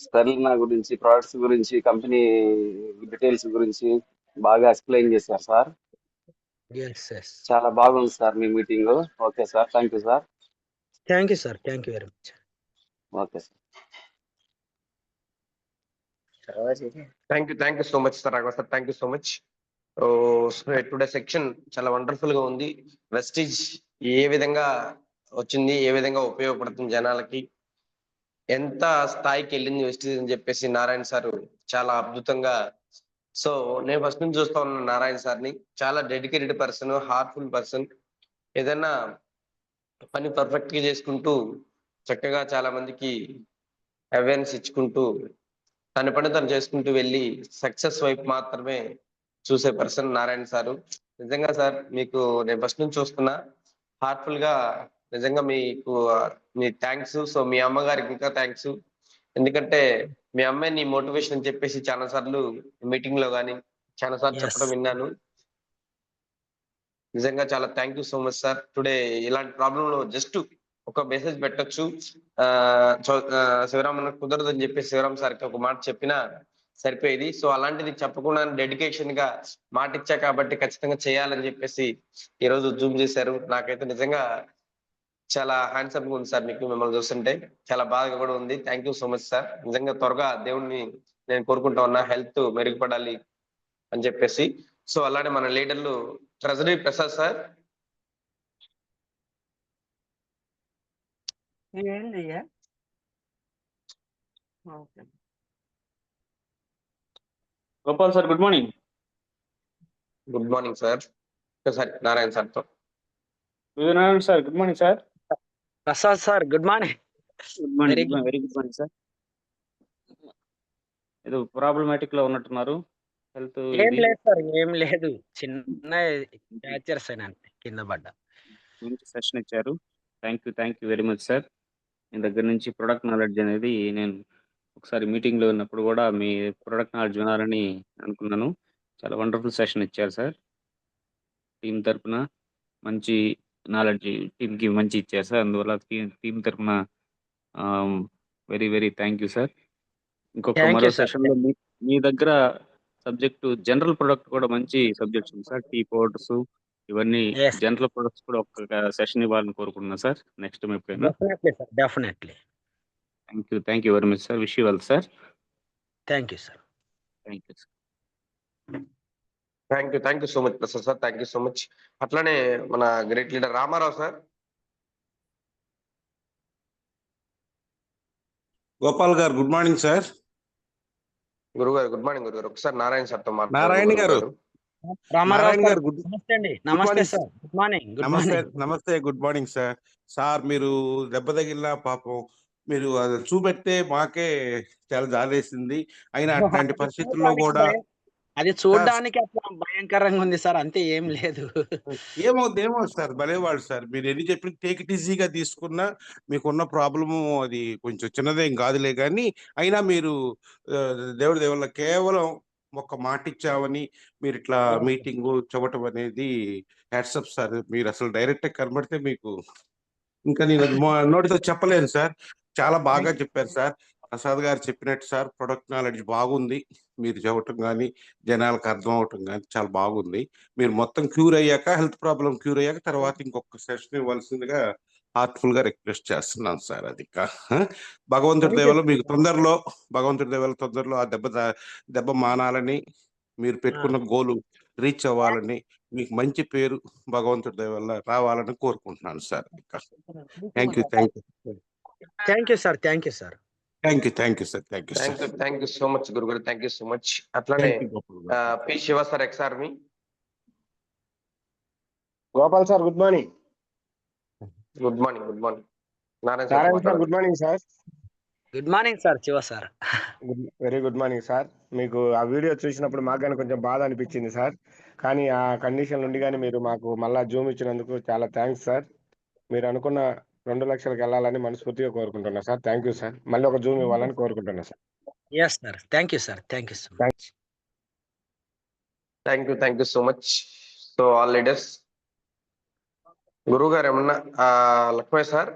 స్పెర్లినా గురించి, ప్రొడక్ట్స్ గురించి, కంపెనీ డీటెయిల్స్ గురించి బాగా ఎక్స్ప్లెయిన్ చేశారు సార్. చాలా బాగుంది sir me meeting. Okay sir, thank you sir. Thank you sir, thank you very much. Okay sir. Thank you so much sir Raghava sir, thank you so much. Today section చాలా వండర్ఫుల్ గా ఉంది. వెస్టీజ్ ఏ విధంగా వచ్చింది, ఏ విధంగా ఉపయోగపడుతుంది జనాలకి, ఎంత స్థాయికి వెళ్ళింది వెస్టీజ్ అని చెప్పేసి నారాయణ సార్ చాలా అద్భుతంగా. సో నేను ఫస్ట్ నుంచి చూస్తా ఉన్నాను నారాయణ సార్ని. చాలా డెడికేటెడ్ పర్సన్, హార్ట్ఫుల్ పర్సన్. ఏదైనా పని పర్ఫెక్ట్ గా చేసుకుంటూ చక్కగా చాలా మందికి అవేర్నెస్ ఇచ్చుకుంటూ తన పని తను చేసుకుంటూ వెళ్ళి సక్సెస్ వైపు మాత్రమే చూసే పర్సన్ నారాయణ సారు. నిజంగా సార్ మీకు నేను ఫస్ట్ నుంచి చూస్తున్నా, హార్ట్ఫుల్ గా నిజంగా మీకు మీ థ్యాంక్స్. సో మీ అమ్మగారికి ఇంకా థ్యాంక్స్. ఎందుకంటే మీ అమ్మాయి నీ మోటివేషన్ అని చెప్పేసి చాలా సార్లు మీటింగ్ లో కానీ చాలా సార్లు చెప్పడం విన్నాను. నిజంగా చాలా thank you so much sir. Today ఇలాంటి ప్రాబ్లం లో జస్ట్ ఒక మెసేజ్ పెట్టొచ్చు. శివరామ్ కుదరదు అని చెప్పి శివరామ్ సార్కి ఒక మాట చెప్పినా సరిపోయేది. సో అలాంటిది చెప్పకుండా డెడికేషన్ గా మాట ఇచ్చా కాబట్టి ఖచ్చితంగా చేయాలని చెప్పేసి ఈ రోజు జూమ్ చేశారు. నాకైతే నిజంగా చాలా హ్యాండ్సమ్ గా ఉంది సార్. మీకు మిమ్మల్ని చూస్తుంటే చాలా బాగా కూడా ఉంది. Thank you so much sir. నిజంగా త్వరగా దేవుడిని నేను కోరుకుంటా ఉన్నా హెల్త్ మెరుగుపడాలి అని చెప్పేసి. సో అలానే మన లీడర్లు treasury Prasad sir. Gopal sir good morning. Good morning sir. Sir Narayana సార్తో. Narayana sir good morning sir. Prasad sir good morning. Very good morning sir. ఏదో ప్రాబ్లమాటిక్ లో ఉన్నట్టున్నారు. హెల్త్ ఏం లేదు సార్, ఏం లేదు, చిన్న ఫ్రాక్చర్స్ అయినా కింద పడ్డా. మంచి సెషన్ ఇచ్చారు. Thank you very much sir. మీ దగ్గర నుంచి ప్రొడక్ట్ నాలెడ్జ్ అనేది నేను ఒకసారి మీటింగ్ లో ఉన్నప్పుడు కూడా మీ ప్రొడక్ట్ నాలెడ్జ్ వినాలని అనుకున్నాను. చాలా వండర్ఫుల్ సెషన్ ఇచ్చారు సార్. టీం తరపున మంచి నాలెడ్జ్ టీంకి మంచి ఇచ్చారు సార్. అందువల్ల టీం తరపున వెరీ థ్యాంక్ యూ సార్. ఇంకొక మరో సెషన్ లో మీ దగ్గర సబ్జెక్టు జనరల్ ప్రొడక్ట్ కూడా మంచి సబ్జెక్ట్స్ ఉంది సార్. టీ పౌడర్స్ ఇవన్నీ జనరల్ ప్రొడక్ట్స్ కూడా ఒక సెషన్ ఇవ్వాలని కోరుకుంటున్నా సార్ నెక్స్ట్ టైం ఎప్పుడైనా. Definitely. Thank you very much sir. Wish you well sir. Thank you sir. Thank you so much Prasad sir. Thank you so much. అట్లానే మన great leader Ramarao sir. Gopal garu good morning sir. గురుగారు గుడ్ మార్నింగ్ గురుగారు. ఒకసారి నారాయణ సార్తో నారాయణ గారు. రామారావు గారు నమస్తే సార్. Good morning. నమస్తే గుడ్ మార్నింగ్ సార్. సార్ మీరు దెబ్బ తగిలిన పాపం మీరు అది చూపెడితే మాకే చాలా జాలేసింది. అయినా అట్లాంటి పరిస్థితుల్లో కూడా అది చూడడానికి అట్లా భయంకరంగా ఉంది సార్, అంతే, ఏం లేదు. ఏమో సార్ భలేవాడు సార్. మీరు ఎన్ని చెప్పి టేక్ ఇట్ ఈజీగా తీసుకున్నా మీకున్న ప్రాబ్లము అది కొంచెం చిన్నదేం కాదులే. కానీ అయినా మీరు దేవుడి దేవుళ్ళ కేవలం ఒక మాట ఇచ్చామని మీరు ఇట్లా మీటింగ్ చెప్పటం అనేది హ్యాట్సప్ సార్. మీరు అసలు డైరెక్ట్ కనబడితే మీకు ఇంకా నేను నోటితో చెప్పలేను సార్. చాలా బాగా చెప్పారు సార్. ప్రసాద్ గారు చెప్పినట్టు సార్ ప్రొడక్ట్ నాలెడ్జ్ బాగుంది. మీరు చెప్పటం కానీ జనాలకు అర్థం అవటం కానీ చాలా బాగుంది. మీరు మొత్తం క్యూర్ అయ్యాక, హెల్త్ ప్రాబ్లం క్యూర్ అయ్యాక తర్వాత ఇంకొక సెషన్ ఇవ్వాల్సిందిగా హార్ట్ఫుల్ గా రిక్వెస్ట్ చేస్తున్నాను సార్. అది భగవంతుడి దయవల్ల మీకు తొందరలో ఆ దెబ్బ మానాలని, మీరు పెట్టుకున్న గోలు రీచ్ అవ్వాలని, మీకు మంచి పేరు భగవంతుడి దయ వల్ల రావాలని కోరుకుంటున్నాను sir. Thank you sir. Thank you sir. Thank you sir. Thank you so much గురుగారు. Thank you so much. అట్లానే P Siva sir ex army. Gopal sir good morning. Good morning. Narayana sir good morning sir. Good morning sir Siva sir. Very good morning sir. మీకు ఆ వీడియో చూసినప్పుడు మాకు కానీ కొంచెం బాధ అనిపించింది సార్. కానీ ఆ కండిషన్ నుండి కానీ మీరు మాకు మళ్ళా జూమ్ ఇచ్చినందుకు చాలా థ్యాంక్స్ సార్. మీరు అనుకున్న 2 లక్షలకు వెళ్ళాలని మనస్ఫూర్తిగా కోరుకుంటున్నా సార్. Thank you sir. మళ్ళీ ఒక జూమ్ ఇవ్వాలని కోరుకుంటున్నా sir. Yes sir. Thank you sir. Thank you so much. Thank you so much. So all leaders, గురువు గారు ఏమన్నా లక్ష్మయ్య సార్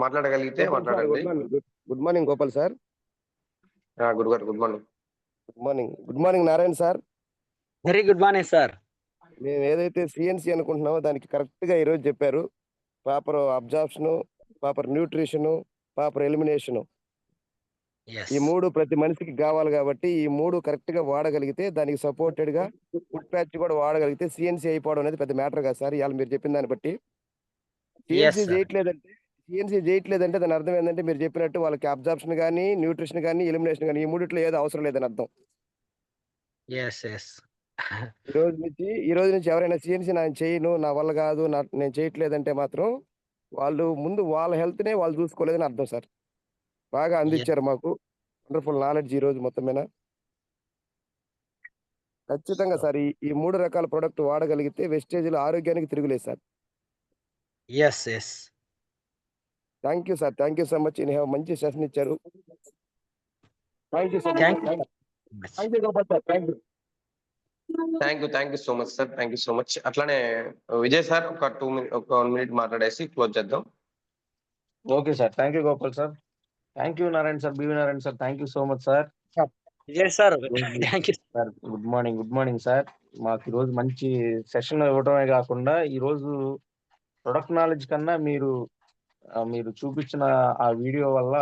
మాట్లాడగలిగితే మాట్లాడండి. Good morning Gopal sir. గురుగారు good morning. Good morning Narayana sir. Very good morning sir. మేము ఏదైతే సిఎన్సి అనుకుంటున్నామో దానికి కరెక్ట్ గా ఈరోజు చెప్పారు. Proper absorption, proper nutrition, proper elimination, ఈ 3 ప్రతి మనిషికి కావాలి. కాబట్టి ఈ 3 కరెక్ట్ గా వాడగలిగితే, దానికి సపోర్టెడ్ గా ఫుడ్ ప్యాచ్ కూడా వాడగలిగితే సిఎన్సి అయిపోవడం అనేది పెద్ద మ్యాటర్ కాదు సార్. ఇవాళ మీరు చెప్పిన దాన్ని బట్టి సిఎన్సి చేయట్లేదంటే దాని అర్థం ఏంటంటే, మీరు చెప్పినట్టు వాళ్ళకి అబ్జార్ప్షన్ కానీ, న్యూట్రిషన్ కానీ, ఎలిమినేషన్ కానీ, ఈ 3 ఏదో అవసరం లేదని అర్థం. ఈ రోజు నుంచి ఎవరైనా సిఎన్సి నేను చేయను, నా వల్ల కాదు, నేను చేయట్లేదంటే మాత్రం వాళ్ళు ముందు వాళ్ళ హెల్త్ నే వాళ్ళు చూసుకోలేదని అర్థం సార్. బాగా అందించారు మాకు వండర్ఫుల్ నాలెడ్జ్ ఈ రోజు మొత్తం మీద. ఖచ్చితంగా సార్ ఈ 3 రకాల ప్రొడక్ట్ వాడగలిగితే వెస్టేజ్ ఆరోగ్యానికి తిరుగులేదు sir. Thank you sir. Thank you so much. మంచి సెషన్ ఇచ్చారు. Thank you so much. Thank you so much sir. Thank you so much. అట్లానే విజయ్ సార్ ఒక 1 మినిట్ మాట్లాడేసి క్లోజ్ చేద్దాం. Okay sir. Thank you Gopal sir. Thank you Narayana sir, B V Narayana sir. Thank you so much sir. Vijay sir thank you sir. Good morning sir. మాకు ఈరోజు మంచి సెషన్ ఇవ్వడమే కాకుండా, ఈరోజు ప్రొడక్ట్ నాలెడ్జ్ కన్నా మీరు చూపించిన ఆ వీడియో వల్ల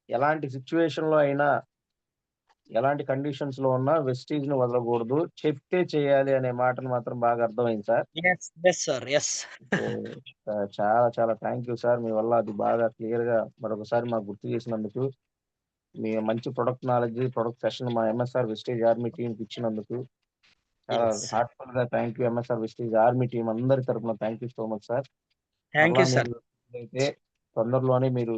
ఎలాంటి సిచ్యువేషన్ లో అయినా, ఎలాంటి కండిషన్స్ లో ఉన్నా వెస్టీజ్ ని వదలకూడదు, చెప్తే చేయాలి అనే మాటను మాత్రం బాగా అర్థమైంది సార్. చాలా చాలా థ్యాంక్ యూ సార్. మీ వల్ల అది బాగా క్లియర్ గా మరొకసారి మాకు గుర్తు చేసినందుకు, మీ మంచి ప్రొడక్ట్ నాలెడ్జ్, ప్రొడక్ట్ సెషన్ మా ఎంఎస్ఆర్ వెస్టేజ్ ఆర్మీ టీం ఇచ్చినందుకు చాలా హార్ట్ఫుల్ గా thank you. MSR wastage army team అందరి తరఫున thank you so much sir. అయితే తొందరలోనే మీరు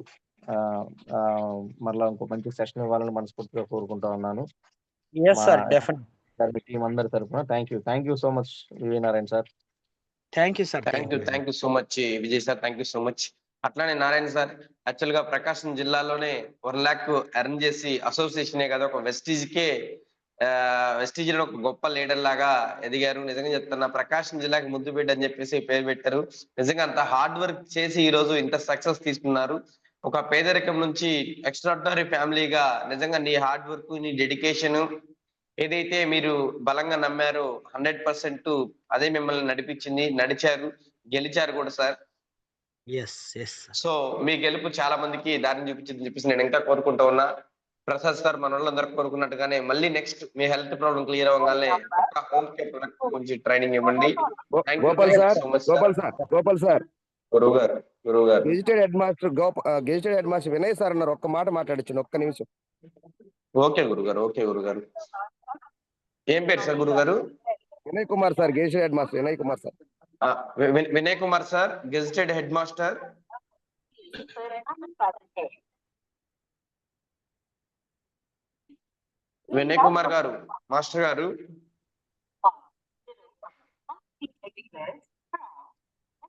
మరలా ఇంకో మంచి సెషన్ ఇవ్వాలని మనస్ఫూర్తిగా కోరుకుంటా ఉన్నాను. టీం అందరి తరఫున thank you so much VV Narayana sir. Thank you sir. Thank you so much Vijay sir. Thank you so much. అట్లానే నారాయణ సార్, యాక్చువల్ గా ప్రకాశం జిల్లాలోనే 1 lakh ఎర్న్ చేసి అసోసియేషనే కదా ఒక వెస్టీజ్ లో ఒక గొప్ప లీడర్ లాగా ఎదిగారు. నిజంగా చెప్తున్నా, ప్రకాశం జిల్లాకి ముద్దు బిడ్డ అని చెప్పేసి పేరు పెట్టారు. నిజంగా అంత హార్డ్ వర్క్ చేసి ఈ రోజు ఇంత సక్సెస్ తీసుకున్నారు. ఒక పేదరికం నుంచి ఎక్స్ట్రాడినరీ ఫ్యామిలీగా నిజంగా నీ హార్డ్ వర్క్, నీ డెడికేషన్ ఏదైతే మీరు బలంగా నమ్మారో 100% అదే మిమ్మల్ని నడిపించింది. నడిచారు, గెలిచారు కూడా సార్. సో మీ గెలుపు చాలా మందికి దారిని చూపించింది చెప్పేసి నేను ఇంకా కోరుకుంటూ ఉన్నా. ప్రసాద్ సార్ మన వాళ్ళందరూ కోరుకున్నట్టుగానే మళ్ళీ నెక్స్ట్ మీ హెల్త్ ప్రాబ్లం క్లియర్ అవ్వగానే హోమ్ కేర్ ప్రొడక్ట్ గురించి ట్రైనింగ్ ఇవ్వండి. గోపాల్ సార్ గురువు గారు gazetted head master Vinay sir అన్నారు. ఒక్క మాట మాట్లాడచ్చు, ఒక్క నిమిషం. ఓకే గురుగారు. ఏం పేరు సార్ గురుగారు? Vinay Kumar sir, gazetted head master Vinay Kumar sir. Vinay Kumar sir, gazetted head master. Vinay Kumar గారు, మాస్టర్ గారు.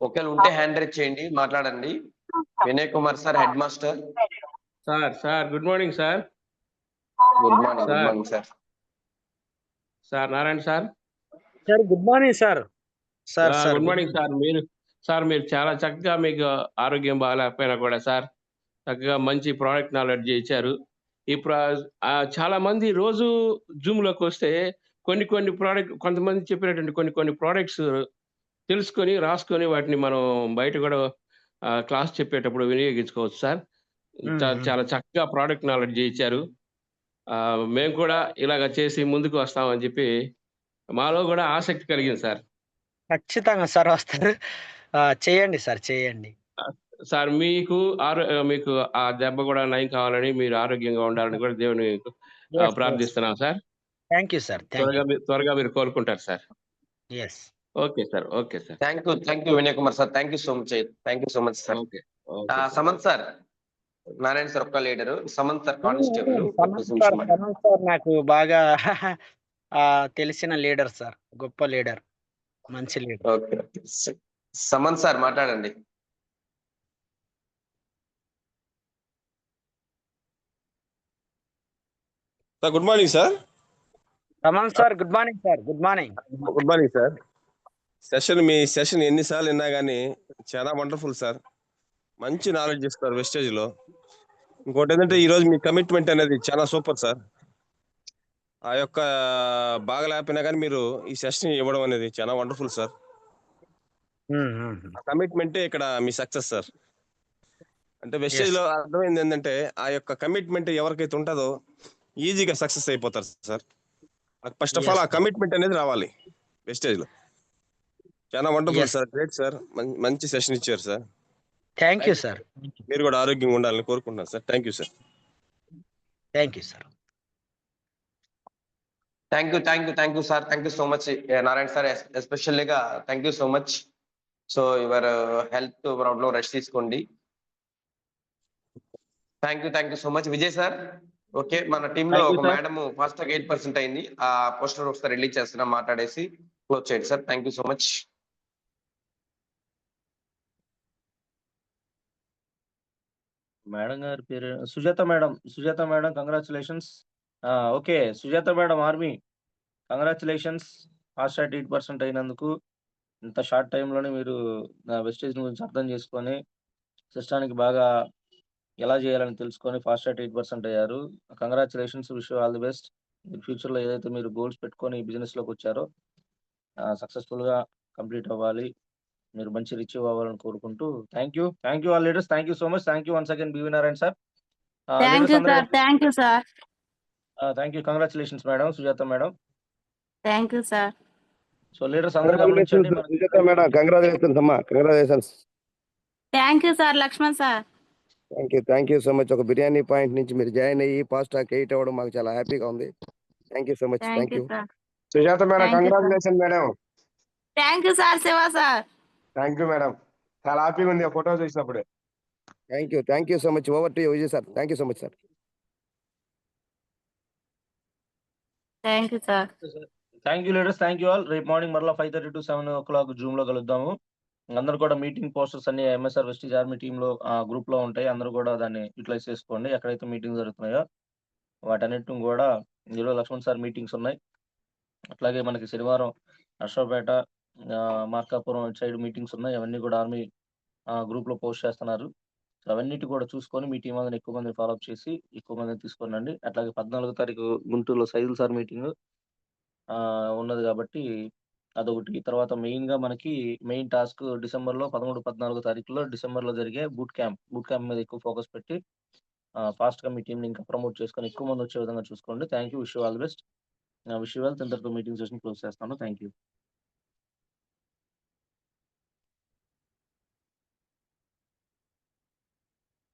ఒకవేళ ఉంటే హ్యాండ్ రైజ్ చేయండి, మాట్లాడండి. Vinay Kumar sir, head master. Sir good morning sir. Good morning sir. Sir Narayana sir. Good morning sir. Good morning sir. మీరు చాలా చక్కగా, మీకు ఆరోగ్యం బాగాలేకపోయినా కూడా సార్ చక్కగా మంచి ప్రోడక్ట్ నాలెడ్జ్ ఇచ్చారు. చాలా మంది రోజు జూమ్‌లోకి వస్తే కొన్ని కొంతమంది చెప్పినటువంటి కొన్ని ప్రొడక్ట్స్ తెలుసుకొని, రాసుకొని వాటిని మనం బయట గూడా క్లాస్ చెప్పేటప్పుడు వినియోగించుకోవచ్చు సార్. చాలా చక్కగా ప్రొడక్ట్ నాలెడ్జ్ ఇచ్చారు. మేము కూడా ఇలాగ చేసి ముందుకు వస్తామని చెప్పి మాలో గూడా ఆసక్తి కలిగింది సార్. ఖచ్చితంగా సార్ వస్తారు. చేయండి సార్, చేయండి. సార్ మీకు ఆ దెబ్బ గూడా నయం కావాలని, మీరు ఆరోగ్యంగా ఉండాలని కూడా దేవుని ప్రార్థిస్తున్నాం sir. Thank you sir. Thank you. త్వరగా మీరు కోలుకుంటారు sir. Yes. Okay sir. Okay sir. Thank you Vinay Kumar sir. Thank you so much sir. Okay. Samanth sir, Narayana sir ఒక్క leader, Samanth sir constable. Samanth sir నాకు బాగా తెలిసిన లీడర్ సార్. గొప్ప లీడర్. మంచి లీడర్. ఓకే. సమంత్ సార్ మాట్లాడండి. Sir good morning sir. Samanth sir good morning sir. Good morning. Good morning sir. మీ సెషన్ ఎన్నిసార్లు విన్నా కానీ చాలా వండర్ఫుల్ సార్. మంచి నాలెడ్జ్ ఇస్తారు వెస్టేజ్ లో. ఇంకోటి ఏంటంటే ఈరోజు మీ కమిట్మెంట్ అనేది చాలా సూపర్ సార్. ఆ యొక్క బాగా లేకపోయినా కానీ మీరు ఈ సెషన్ ఇవ్వడం అనేది చాలా వండర్ఫుల్ సార్. కమిట్మెంటే ఇక్కడ మీ సక్సెస్ సార్. అంటే వెస్టేజ్ లో అర్థమైంది ఏంటంటే ఆ యొక్క కమిట్మెంట్ ఎవరికైతే ఉంటుందో ఈజీగా సక్సెస్ అయిపోతారు సార్. ఫస్ట్ ఆఫ్ ఆల్ ఆ కమిట్మెంట్ అనేది రావాలి వెస్టేజ్ లో. చాలా వండర్ఫుల్ సార్. Great sir. మంచి సెషన్ ఇచ్చారు సార్. Thank you sir. మీరు కూడా ఆరోగ్యంగా ఉండాలని కోరుకుంటున్నాను sir. Thank you sir. Thank you sir. Thank you sir. Thank you so much Narayana sir. ఎస్పెషల్లీగా thank you so much. So your health problem rest తీసుకోండి. Thank you so much. Vijay sir, okay, మన టీమ్ లో ఒక మేడం ఫాస్ట్ 8% అయింది. ఆ పోస్టర్ ఒకసారి రిలీజ్ చేస్తున్నా, మాట్లాడేసి క్లోజ్ చేయండి sir. Thank you so much. Madam గారి పేరు Sujatha madam. Congratulations. Okay, Sujatha madam army, congratulations. Fast 8% అయినందుకు. ఇంత షార్ట్ టైంలోనే మీరు వెస్టేజ్ గురించి అర్థం చేసుకొని సిస్టానికి బాగా ఎలా చేయాలని తెలుసుకొని ఫాస్ట్ 8% అయ్యారు. Congratulations. Wish you all the best. ఫ్యూచర్లో ఏదైతే మీరు గోల్స్ పెట్టుకొని బిజినెస్ లోకి వచ్చారో సక్సెస్ఫుల్ గా కంప్లీట్ అవ్వాలి. మీరు మంచి రిచ్ అవ్వాలని కోరుకుంటూ thank you all leaders. Thank you so much. Thank you once again BV Narayana sir. Thank you sir. Thank you sir. Thank you. Congratulations madam, Sujatha madam. Thank you sir. So leaders అందరూ గమనించండి. సుజాత మేడం, కంగ్రాచులేషన్స్ అమ్మా. Congratulations. Thank you sir. Lakshman sir. Thank you so much. ఒక బిర్యానీ పాయింట్ నుంచి మీరు జాయిన్ అయ్యి ఫాస్ట్ 8 అవ్వడం మాకు చాలా హ్యాపీగా ఉంది. Thank you so much. Thank you. Sujatha madam, congratulation madam. Thank you sir. Siva sir. Thank you madam. చాలా హ్యాపీగా ఉంది ఆ ఫోటో చూసినప్పుడు. Thank you so much. Over to you Vijay sir. Thank you so much sir. Thank you sir. Thank you leaders. Thank you all. రేపు మార్నింగ్ మరలా 5:30 to 7 o'clock జూమ్ లో కలుద్దాము. అందరూ కూడా మీటింగ్ పోస్టర్స్ అన్ని ఎంఎస్ఆర్ వెస్టీజ్ ఆర్మీ టీమ్ లో గ్రూప్ లో ఉంటాయి. అందరూ కూడా దాన్ని యూటిలైజ్ చేసుకోండి. ఎక్కడైతే మీటింగ్ జరుగుతున్నాయో వాటన్నిటిని కూడా ఈరోజు లక్ష్మణ్ సార్ మీటింగ్స్ ఉన్నాయి. అట్లాగే మనకి శనివారం అశ్వపేట, మార్కాపురం సైడ్ మీటింగ్స్ ఉన్నాయి. అవన్నీ కూడా ఆర్మీ గ్రూప్ లో పోస్ట్ చేస్తున్నారు. అవన్నిటి కూడా చూసుకొని మీ టీం అందరిని ఎక్కువ మంది ఫాలోఅప్ చేసి ఎక్కువ మందిని తీసుకోనండి. అట్లాగే 14వ తారీఖు గుంటూరులో సైదుల్ సార్ మీటింగ్ ఉన్నది కాబట్టి అదొకటి. తర్వాత మెయిన్ గా మనకి మెయిన్ టాస్క్ డిసెంబర్లో 13, 14 తారీఖులో డిసెంబర్లో జరిగే బూట్ క్యాంప్ మీద ఎక్కువ ఫోకస్ పెట్టి ఫాస్ట్ గా మీ టీంని ఇంకా ప్రమోట్ చేసుకొని ఎక్కువ మంది వచ్చే విధంగా చూసుకోండి. Thank you. Wish you all the best. Wish you well. ఇంతటితో మీటింగ్ సెషన్ క్లోజ్ చేస్తాను. Thank you.